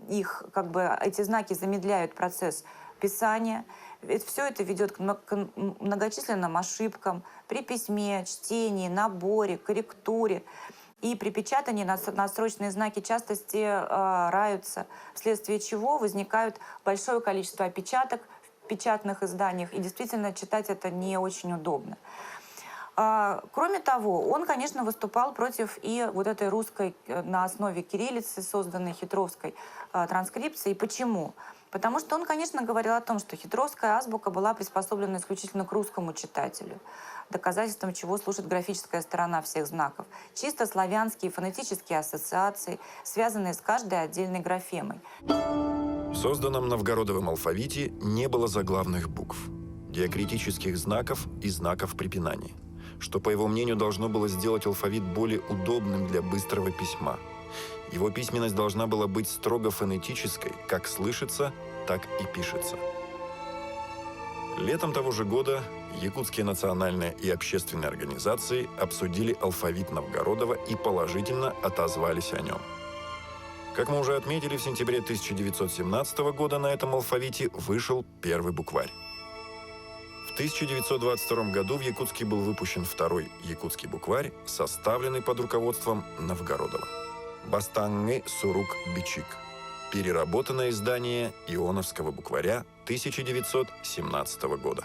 [SPEAKER 8] эти знаки замедляют процесс писания. Ведь все это ведет к многочисленным ошибкам при письме, чтении, наборе, корректуре. И при печатании надстрочные знаки часто стираются, вследствие чего возникает большое количество опечаток в печатных изданиях, и действительно читать это не очень удобно. Кроме того, он, конечно, выступал против и вот этой русской на основе кириллицы созданной хитровской транскрипции. Почему? Потому что он, конечно, говорил о том, что хитровская азбука была приспособлена исключительно к русскому читателю, доказательством чего служит графическая сторона всех знаков. Чисто славянские фонетические ассоциации, связанные с каждой отдельной графемой.
[SPEAKER 1] В созданном Новгородовом алфавите не было заглавных букв, диакритических знаков и знаков препинания, что, по его мнению, должно было сделать алфавит более удобным для быстрого письма. Его письменность должна была быть строго фонетической, как слышится, так и пишется. Летом того же года якутские национальные и общественные организации обсудили алфавит Новгородова и положительно отозвались о нем. Как мы уже отметили, в сентябре 1917 года на этом алфавите вышел первый букварь. В 1922 году в Якутске был выпущен второй якутский букварь, составленный под руководством Новгородова. «Бастангы Сурук Бичик». Переработанное издание Ионовского букваря 1917 года.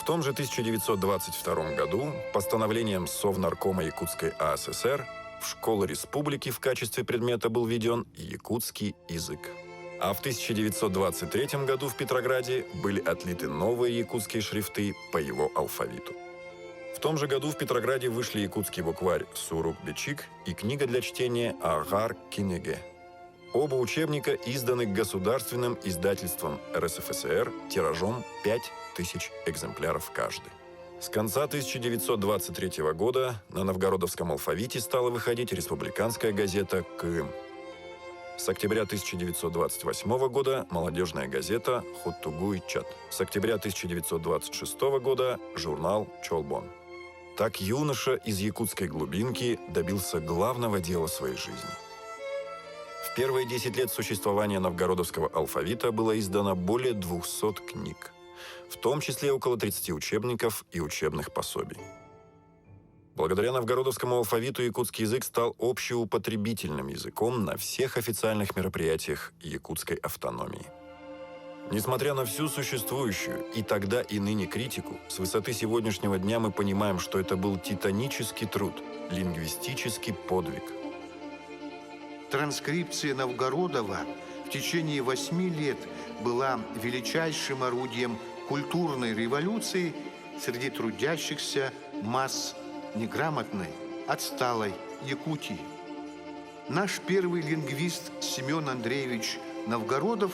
[SPEAKER 1] В том же 1922 году постановлением Совнаркома Якутской АССР в школы республики в качестве предмета был введен якутский язык. А в 1923 году в Петрограде были отлиты новые якутские шрифты по его алфавиту. В том же году в Петрограде вышли якутский букварь Сурук-Бичик и книга для чтения Агар-Кинеге. Оба учебника изданы государственным издательством РСФСР тиражом 5000 экземпляров каждый. С конца 1923 года на новгородовском алфавите стала выходить республиканская газета «КМ». С октября 1928 года молодежная газета «Хуттугуй-Чат». С октября 1926 года журнал «Чолбон». Так юноша из якутской глубинки добился главного дела своей жизни. В первые 10 лет существования новгородовского алфавита было издано более 200 книг, в том числе около 30 учебников и учебных пособий. Благодаря новгородовскому алфавиту якутский язык стал общеупотребительным языком на всех официальных мероприятиях якутской автономии. Несмотря на всю существующую и тогда, и ныне критику, с высоты сегодняшнего дня мы понимаем, что это был титанический труд, лингвистический подвиг.
[SPEAKER 3] Транскрипция Новгородова в течение 8 лет была величайшим орудием культурной революции среди трудящихся масс неграмотной, отсталой Якутии. Наш первый лингвист Семен Андреевич Новгородов,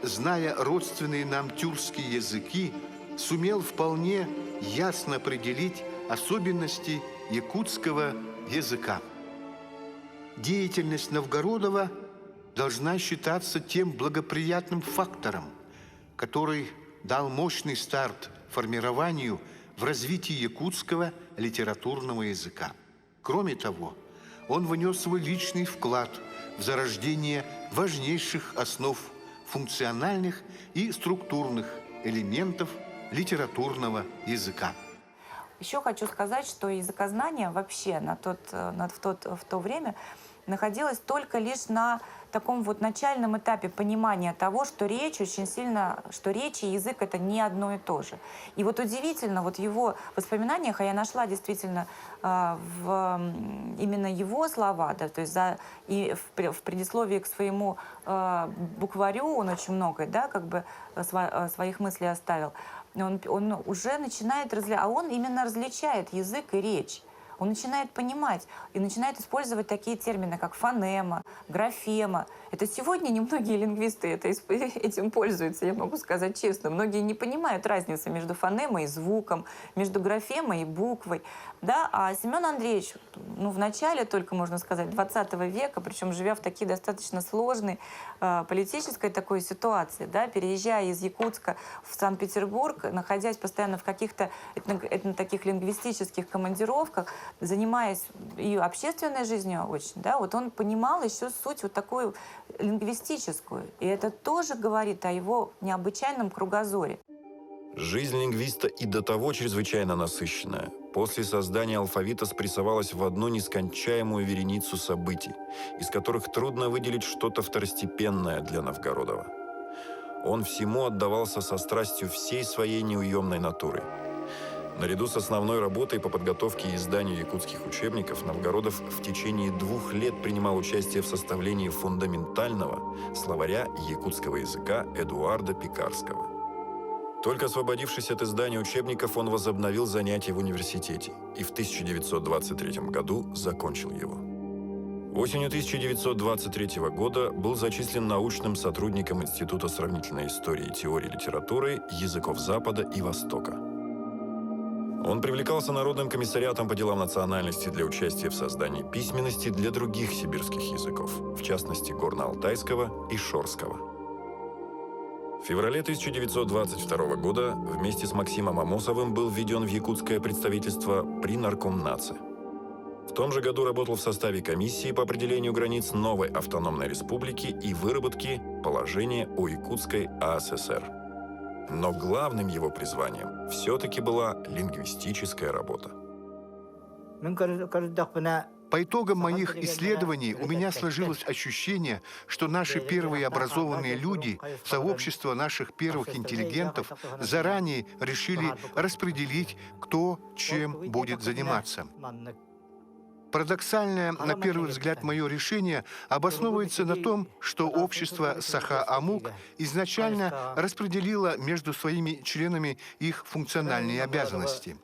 [SPEAKER 3] зная родственные нам тюркские языки, сумел вполне ясно определить особенности якутского языка. Деятельность Новгородова должна считаться тем благоприятным фактором, который дал мощный старт формированию в развитии якутского литературного языка. Кроме того, он внес свой личный вклад в зарождение важнейших основ функциональных и структурных элементов литературного языка.
[SPEAKER 8] Еще хочу сказать, что языкознание вообще в то время находилось только лишь на таком вот начальном этапе понимания того, что речь и язык — это не одно и то же. И вот удивительно, вот в его воспоминаниях, а я нашла действительно именно его слова, да, то есть в предисловии к своему букварю он очень много, да, как бы своих мыслей оставил. Он уже начинает а он именно различает язык и речь. Он начинает понимать и начинает использовать такие термины, как фонема, графема. Это сегодня немногие лингвисты этим пользуются, я могу сказать честно. Многие не понимают разницы между фонемой и звуком, между графемой и буквой. Да? А Семен Андреевич, в начале только, можно сказать, 20 века, причем живя в такие достаточно сложной политической такой ситуации, да, переезжая из Якутска в Санкт-Петербург, находясь постоянно в каких-то таких лингвистических командировках, занимаясь и общественной жизнью очень, да, вот он понимал еще суть вот такую лингвистическую. И это тоже говорит о его необычайном кругозоре.
[SPEAKER 1] Жизнь лингвиста и до того чрезвычайно насыщенная. После создания алфавита спрессовалась в одну нескончаемую вереницу событий, из которых трудно выделить что-то второстепенное для Новгородова. Он всему отдавался со страстью всей своей неуемной натуры. Наряду с основной работой по подготовке и изданию якутских учебников Новгородов в течение 2 лет принимал участие в составлении фундаментального словаря якутского языка Эдуарда Пекарского. Только освободившись от издания учебников, он возобновил занятия в университете и в 1923 году закончил его. Осенью 1923 года был зачислен научным сотрудником Института сравнительной истории и теории литературы языков Запада и Востока. Он привлекался Народным комиссариатом по делам национальности для участия в создании письменности для других сибирских языков, в частности горно-алтайского и шорского. В феврале 1922 года вместе с Максимом Амосовым был введен в якутское представительство при Наркомнаци. В том же году работал в составе комиссии по определению границ новой автономной республики и выработке положения о Якутской АССР. Но главным его призванием все-таки была лингвистическая работа.
[SPEAKER 3] По итогам моих исследований у меня сложилось ощущение, что наши первые образованные люди, сообщество наших первых интеллигентов, заранее решили распределить, кто чем будет заниматься. Парадоксальное, на первый взгляд, мое решение обосновывается на том, что общество Саха-Амук изначально распределило между своими членами их функциональные обязанности.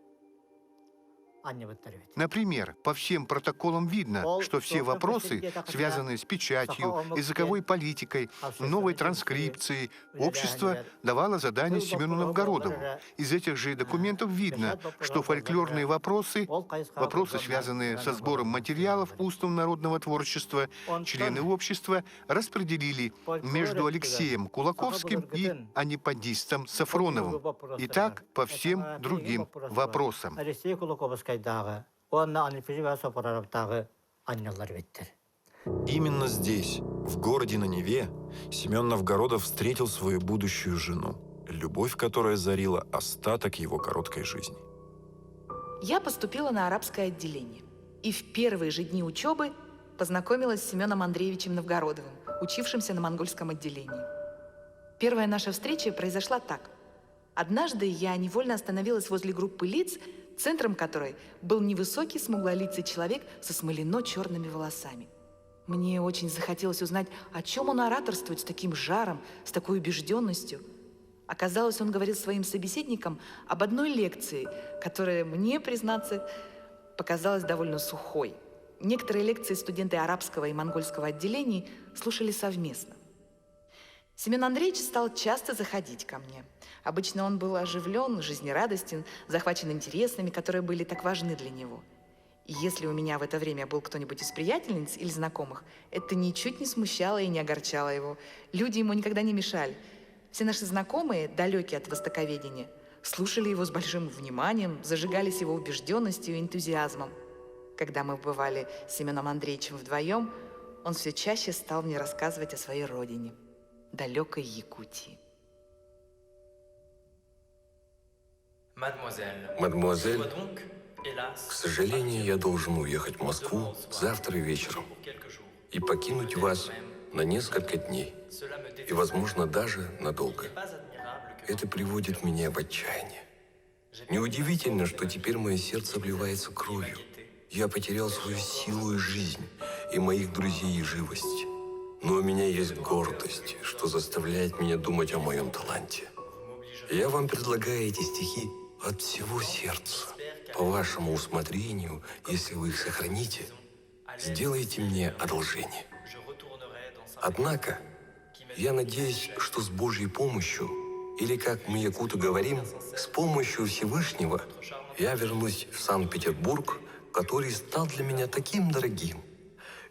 [SPEAKER 3] Например, по всем протоколам видно, что все вопросы, связанные с печатью, языковой политикой, новой транскрипцией, общество давало задание Семену Новгородову. Из этих же документов видно, что фольклорные вопросы, связанные со сбором материалов устного народного творчества, члены общества распределили между Алексеем Кулаковским и аниподистом Сафроновым. И так по всем другим вопросам.
[SPEAKER 1] Именно здесь, в городе на Неве, Семен Новгородов встретил свою будущую жену, любовь, которая зарила остаток его короткой жизни.
[SPEAKER 2] Я поступила на арабское отделение. И в первые же дни учебы познакомилась с Семеном Андреевичем Новгородовым, учившимся на монгольском отделении. Первая наша встреча произошла так. Однажды я невольно остановилась возле группы лиц, центром которой был невысокий смуглолицый человек со смолено-черными волосами. Мне очень захотелось узнать, о чем он ораторствует с таким жаром, с такой убежденностью. Оказалось, он говорил своим собеседникам об одной лекции, которая мне, признаться, показалась довольно сухой. Некоторые лекции студенты арабского и монгольского отделений слушали совместно. Семен Андреевич стал часто заходить ко мне. Обычно он был оживлен, жизнерадостен, захвачен интересами, которые были так важны для него. И если у меня в это время был кто-нибудь из приятельниц или знакомых, это ничуть не смущало и не огорчало его. Люди ему никогда не мешали. Все наши знакомые, далекие от востоковедения, слушали его с большим вниманием, зажигались его убежденностью и энтузиазмом. Когда мы бывали с Семеном Андреевичем вдвоем, он все чаще стал мне рассказывать о своей родине, далекой Якутии.
[SPEAKER 6] Мадемуазель, к сожалению, я должен уехать в Москву завтра вечером и покинуть вас на несколько дней, и, возможно, даже надолго. Это приводит меня в отчаяние. Неудивительно, что теперь мое сердце обливается кровью. Я потерял свою силу и жизнь, и моих друзей и живость. Но у меня есть гордость, что заставляет меня думать о моем таланте. Я вам предлагаю эти стихи от всего сердца. По вашему усмотрению, если вы их сохраните, сделайте мне одолжение. Однако, я надеюсь, что с Божьей помощью, или, как мы якуты говорим, с помощью Всевышнего, я вернусь в Санкт-Петербург, который стал для меня таким дорогим.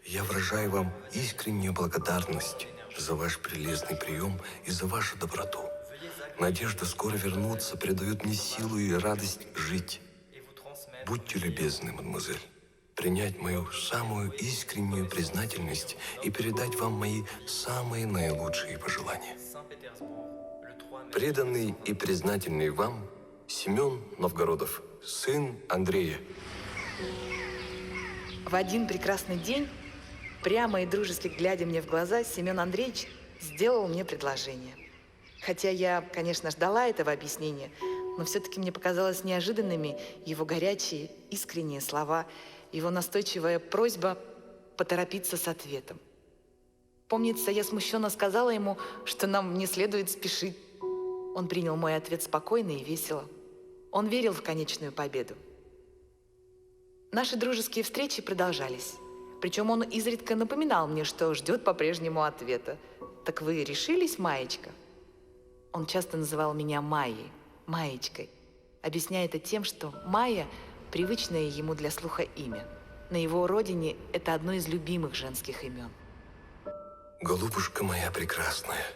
[SPEAKER 6] Я выражаю вам искреннюю благодарность за ваш прелестный прием и за вашу доброту. Надежда скоро вернуться придает мне силу и радость жить. Будьте любезны, мадемуазель, принять мою самую искреннюю признательность и передать вам мои самые наилучшие пожелания. Преданный и признательный вам Семен Новгородов, сын Андрея.
[SPEAKER 2] В один прекрасный день, прямо и дружески глядя мне в глаза, Семен Андреевич сделал мне предложение. Хотя я, конечно, ждала этого объяснения, но все-таки мне показалось неожиданными его горячие, искренние слова, его настойчивая просьба поторопиться с ответом. Помнится, я смущенно сказала ему, что нам не следует спешить. Он принял мой ответ спокойно и весело. Он верил в конечную победу. Наши дружеские встречи продолжались. Причем он изредка напоминал мне, что ждет по-прежнему ответа. «Так вы решились, Маечка?» Он часто называл меня Майей, Маечкой, объясняя это тем, что Майя – привычное ему для слуха имя. На его родине это одно из любимых женских имен.
[SPEAKER 6] Голубушка моя прекрасная,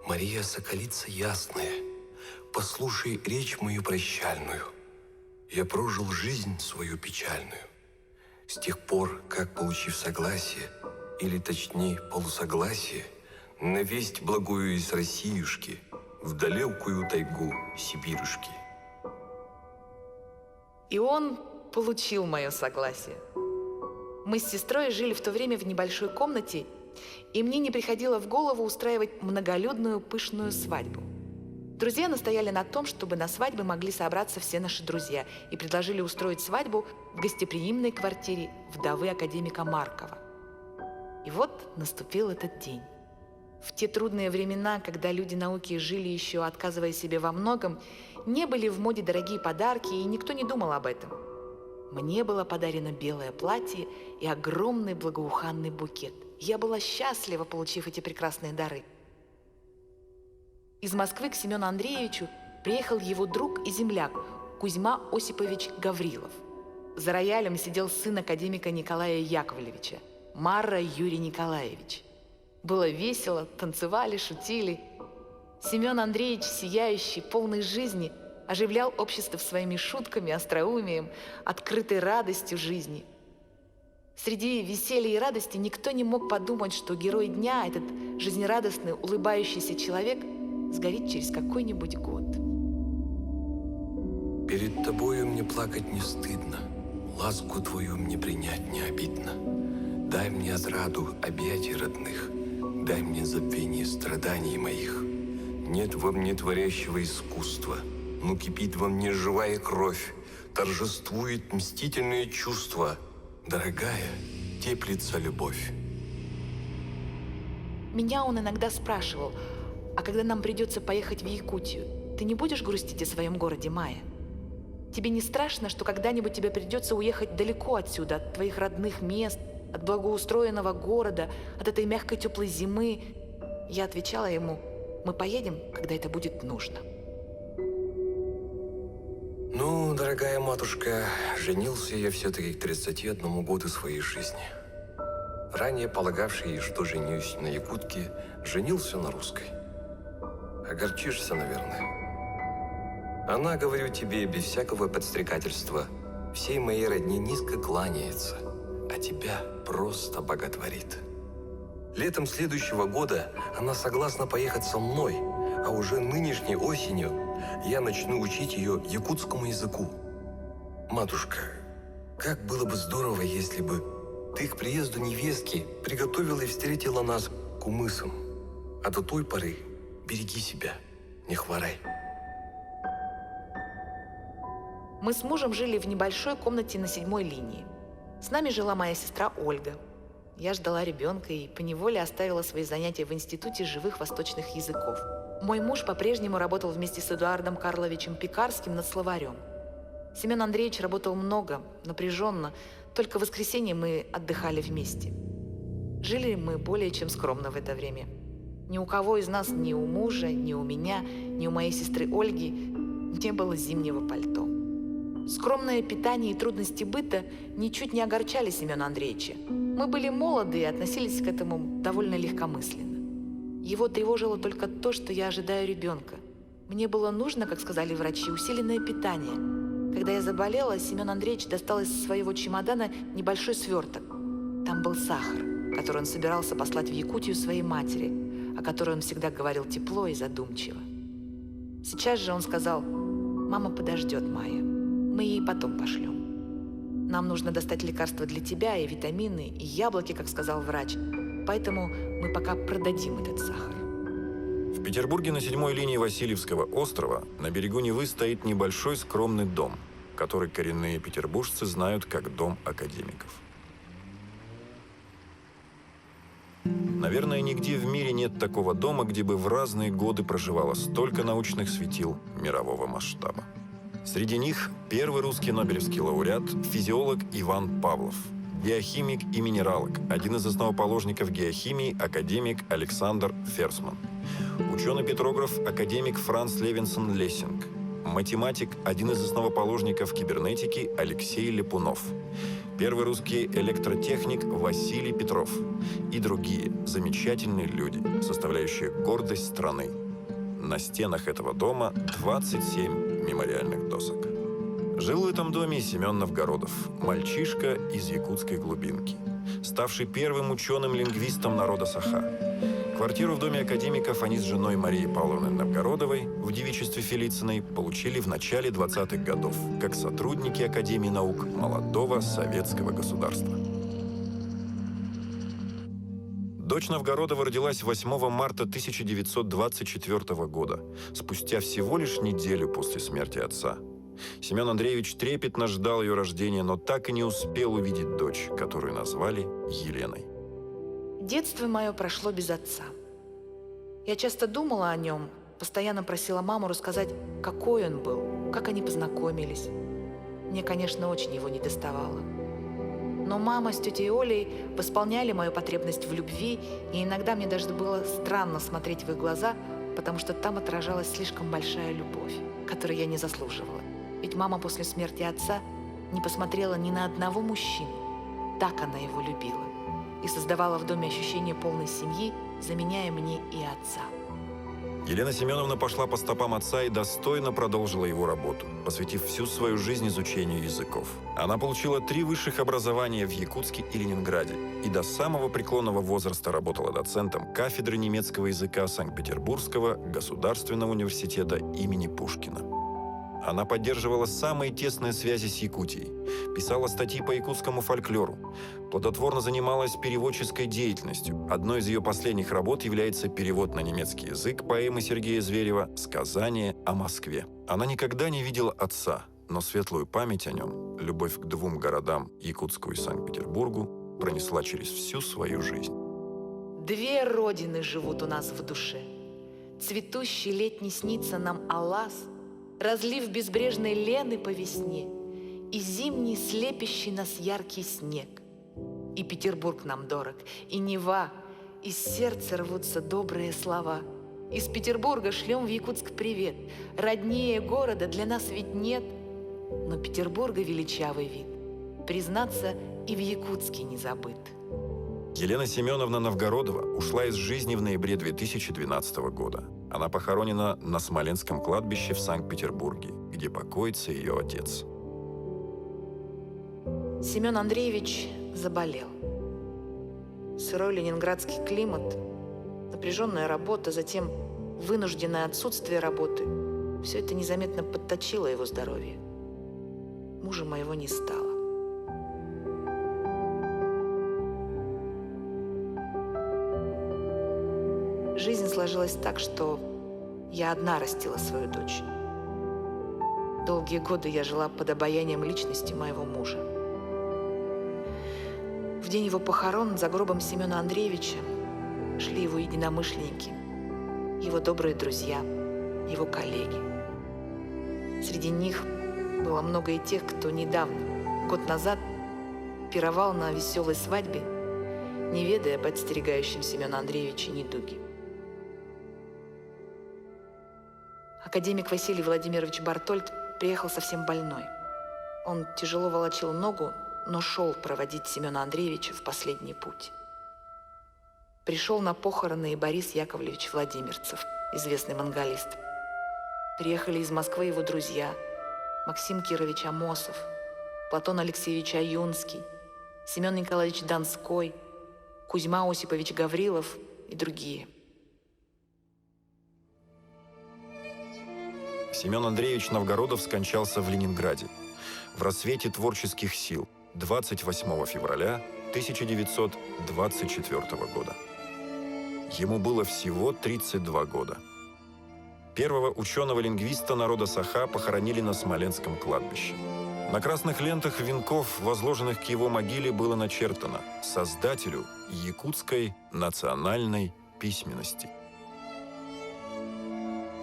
[SPEAKER 6] Мария Соколица ясная, послушай речь мою прощальную. Я прожил жизнь свою печальную. С тех пор, как, получив согласие, или точнее полусогласие, на весть благую из Россиюшки, в далекую тайгу Сибирюшки.
[SPEAKER 2] И он получил мое согласие. Мы с сестрой жили в то время в небольшой комнате, и мне не приходило в голову устраивать многолюдную пышную свадьбу. Друзья настояли на том, чтобы на свадьбы могли собраться все наши друзья, и предложили устроить свадьбу в гостеприимной квартире вдовы академика Маркова. И вот наступил этот день. В те трудные времена, когда люди науки жили еще, отказывая себе во многом, не были в моде дорогие подарки, и никто не думал об этом. Мне было подарено белое платье и огромный благоуханный букет. Я была счастлива, получив эти прекрасные дары. Из Москвы к Семену Андреевичу приехал его друг и земляк Кузьма Осипович Гаврилов. За роялем сидел сын академика Николая Яковлевича, Марра Юрий Николаевич. Было весело, танцевали, шутили. Семен Андреевич, сияющий, полный жизни, оживлял общество своими шутками, остроумием, открытой радостью жизни. Среди веселья и радости никто не мог подумать, что герой дня, этот жизнерадостный, улыбающийся человек, сгорит через какой-нибудь год.
[SPEAKER 6] Перед тобою мне плакать не стыдно, ласку твою мне принять не обидно. Дай мне отраду объятий родных, дай мне забвение страданий моих. Нет во мне творящего искусства, но кипит во мне живая кровь, торжествует мстительное чувство. Дорогая, теплится любовь.
[SPEAKER 2] Меня он иногда спрашивал: а когда нам придется поехать в Якутию, ты не будешь грустить о своем городе, Майя? Тебе не страшно, что когда-нибудь тебе придется уехать далеко отсюда, от твоих родных мест, от благоустроенного города, от этой мягкой теплой зимы? Я отвечала ему: мы поедем, когда это будет нужно.
[SPEAKER 6] Ну, дорогая матушка, женился я все-таки к 31 году своей жизни. Ранее полагавший, что женюсь на якутке, женился на русской. Огорчишься, наверное. Она, говорю тебе, без всякого подстрекательства, всей моей родне низко кланяется, а тебя просто боготворит. Летом следующего года она согласна поехать со мной, а уже нынешней осенью я начну учить ее якутскому языку. Матушка, как было бы здорово, если бы ты к приезду невестки приготовила и встретила нас кумысом. А до той поры береги себя, не хворай.
[SPEAKER 2] Мы с мужем жили в небольшой комнате на 7-й линии. С нами жила моя сестра Ольга. Я ждала ребенка и поневоле оставила свои занятия в Институте живых восточных языков. Мой муж по-прежнему работал вместе с Эдуардом Карловичем Пекарским над словарем. Семен Андреевич работал много, напряженно, только в воскресенье мы отдыхали вместе. Жили мы более чем скромно в это время. Ни у кого из нас, ни у мужа, ни у меня, ни у моей сестры Ольги не было зимнего пальто. Скромное питание и трудности быта ничуть не огорчали Семена Андреевича. Мы были молоды и относились к этому довольно легкомысленно. Его тревожило только то, что я ожидаю ребенка. Мне было нужно, как сказали врачи, усиленное питание. Когда я заболела, Семен Андреевич достал из своего чемодана небольшой сверток. Там был сахар, который он собирался послать в Якутию своей матери, о которой он всегда говорил тепло и задумчиво. Сейчас же он сказал: «Мама подождет, Майя. Мы ей потом пошлем. Нам нужно достать лекарства для тебя и витамины, и яблоки, как сказал врач. Поэтому мы пока продадим этот сахар».
[SPEAKER 1] В Петербурге на 7-й линии Васильевского острова на берегу Невы стоит небольшой скромный дом, который коренные петербуржцы знают как Дом академиков. Наверное, нигде в мире нет такого дома, где бы в разные годы проживало столько научных светил мирового масштаба. Среди них первый русский нобелевский лауреат, физиолог Иван Павлов, геохимик и минералог, один из основоположников геохимии, академик Александр Ферсман, ученый-петрограф, академик Франц Левинсон-Лессинг, математик, один из основоположников кибернетики Алексей Липунов, первый русский электротехник Василий Петров и другие замечательные люди, составляющие гордость страны. На стенах этого дома 27 мемориальных досок. Жил в этом доме Семен Новгородов, мальчишка из якутской глубинки, ставший первым ученым-лингвистом народа Саха. Квартиру в доме академиков они с женой Марией Павловной Новгородовой в девичестве Фелицыной получили в начале 20-х годов как сотрудники Академии наук молодого советского государства. Дочь Новгородова родилась 8 марта 1924 года, спустя всего лишь неделю после смерти отца. Семен Андреевич трепетно ждал ее рождения, но так и не успел увидеть дочь, которую назвали Еленой.
[SPEAKER 2] Детство мое прошло без отца. Я часто думала о нем, постоянно просила маму рассказать, какой он был, как они познакомились. Мне, конечно, очень его недоставало. Но мама с тетей Олей восполняли мою потребность в любви, и иногда мне даже было странно смотреть в их глаза, потому что там отражалась слишком большая любовь, которой я не заслуживала. Ведь мама после смерти отца не посмотрела ни на одного мужчину. Так она его любила и создавала в доме ощущение полной семьи, заменяя мне и отца.
[SPEAKER 1] Елена Семеновна пошла по стопам отца и достойно продолжила его работу, посвятив всю свою жизнь изучению языков. Она получила 3 высших образования в Якутске и Ленинграде и до самого преклонного возраста работала доцентом кафедры немецкого языка Санкт-Петербургского государственного университета имени Пушкина. Она поддерживала самые тесные связи с Якутией, писала статьи по якутскому фольклору, плодотворно занималась переводческой деятельностью. Одной из ее последних работ является перевод на немецкий язык поэмы Сергея Зверева «Сказание о Москве». Она никогда не видела отца, но светлую память о нем, любовь к 2 городам, Якутску и Санкт-Петербургу, пронесла через всю свою жизнь.
[SPEAKER 2] 2 родины живут у нас в душе. Цветущий летний снится нам Алас, разлив безбрежной лены по весне, и зимний слепящий нас яркий снег. И Петербург нам дорог, и Нева, из сердца рвутся добрые слова. Из Петербурга шлем в Якутск привет, роднее города для нас ведь нет. Но Петербурга величавый вид, признаться, и в Якутске не забыт.
[SPEAKER 1] Елена Семеновна Новгородова ушла из жизни в ноябре 2012 года. Она похоронена на Смоленском кладбище в Санкт-Петербурге, где покоится ее отец.
[SPEAKER 2] Семен Андреевич заболел. Сырой ленинградский климат, напряженная работа, затем вынужденное отсутствие работы – все это незаметно подточило его здоровье. Мужа моего не стало. Жизнь сложилась так, что я одна растила свою дочь. Долгие годы я жила под обаянием личности моего мужа. В день его похорон за гробом Семена Андреевича шли его единомышленники, его добрые друзья, его коллеги. Среди них было много и тех, кто недавно, год назад, пировал на веселой свадьбе, не ведая об подстерегающем Семена Андреевича недуге. Академик Василий Владимирович Бартольд приехал совсем больной. Он тяжело волочил ногу, но шел проводить Семена Андреевича в последний путь. Пришел на похороны и Борис Яковлевич Владимирцев, известный монголист. Приехали из Москвы его друзья Максим Кирович Амосов, Платон Алексеевич Аюнский, Семен Николаевич Донской, Кузьма Осипович Гаврилов и другие.
[SPEAKER 1] Семен Андреевич Новгородов скончался в Ленинграде в рассвете творческих сил 28 февраля 1924 года. Ему было всего 32 года. Первого ученого-лингвиста народа Саха похоронили на Смоленском кладбище. На красных лентах венков, возложенных к его могиле, было начертано «Создателю якутской национальной письменности».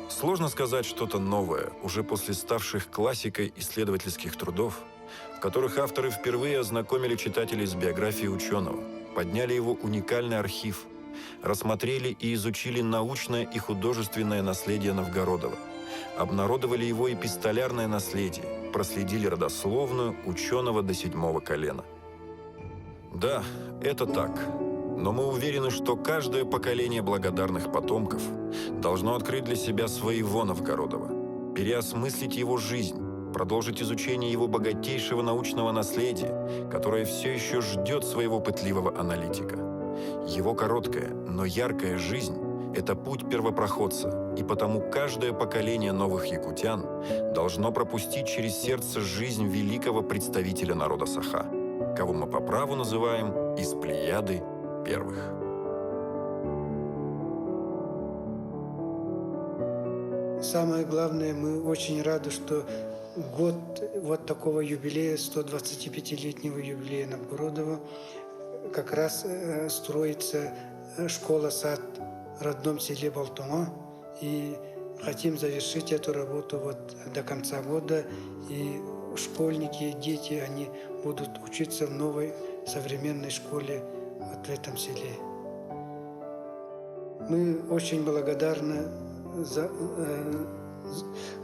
[SPEAKER 1] Сложно сказать что-то новое, уже после ставших классикой исследовательских трудов, в которых авторы впервые ознакомили читателей с биографией ученого, подняли его уникальный архив, рассмотрели и изучили научное и художественное наследие Новгородова, обнародовали его эпистолярное наследие, проследили родословную ученого до 7-го колена. Да, это так. Но мы уверены, что каждое поколение благодарных потомков должно открыть для себя своего Новгородова, переосмыслить его жизнь, продолжить изучение его богатейшего научного наследия, которое все еще ждет своего пытливого аналитика. Его короткая, но яркая жизнь – это путь первопроходца, и потому каждое поколение новых якутян должно пропустить через сердце жизнь великого представителя народа Саха, кого мы по праву называем из плеяды первых.
[SPEAKER 9] Самое главное, мы очень рады, что год вот такого юбилея, 125-летнего юбилея Новгородова, как раз строится школа-сад в родном селе Балтума. И хотим завершить эту работу вот до конца года. И школьники, дети, они будут учиться в новой современной школе вот в этом селе. Мы очень благодарны за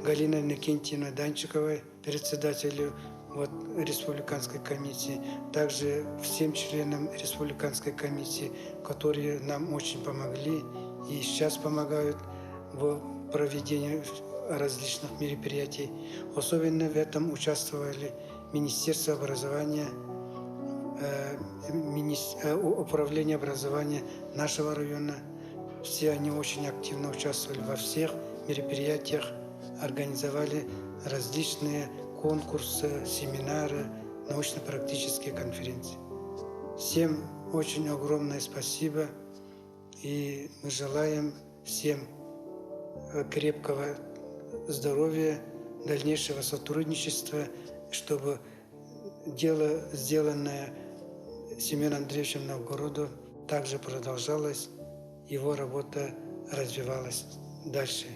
[SPEAKER 9] Галиной Иннокентьевной Данчиковой, председателю республиканской комиссии, также всем членам республиканской комиссии, которые нам очень помогли и сейчас помогают в проведении различных мероприятий. Особенно в этом участвовали Министерство образования, Управление образования нашего района. Все они очень активно участвовали во всех мероприятиях, организовали различные конкурсы, семинары, научно-практические конференции. Всем очень огромное спасибо, и мы желаем всем крепкого здоровья, дальнейшего сотрудничества, чтобы дело, сделанное Семеном Андреевичем Новгородовым, также продолжалось, его работа развивалась дальше.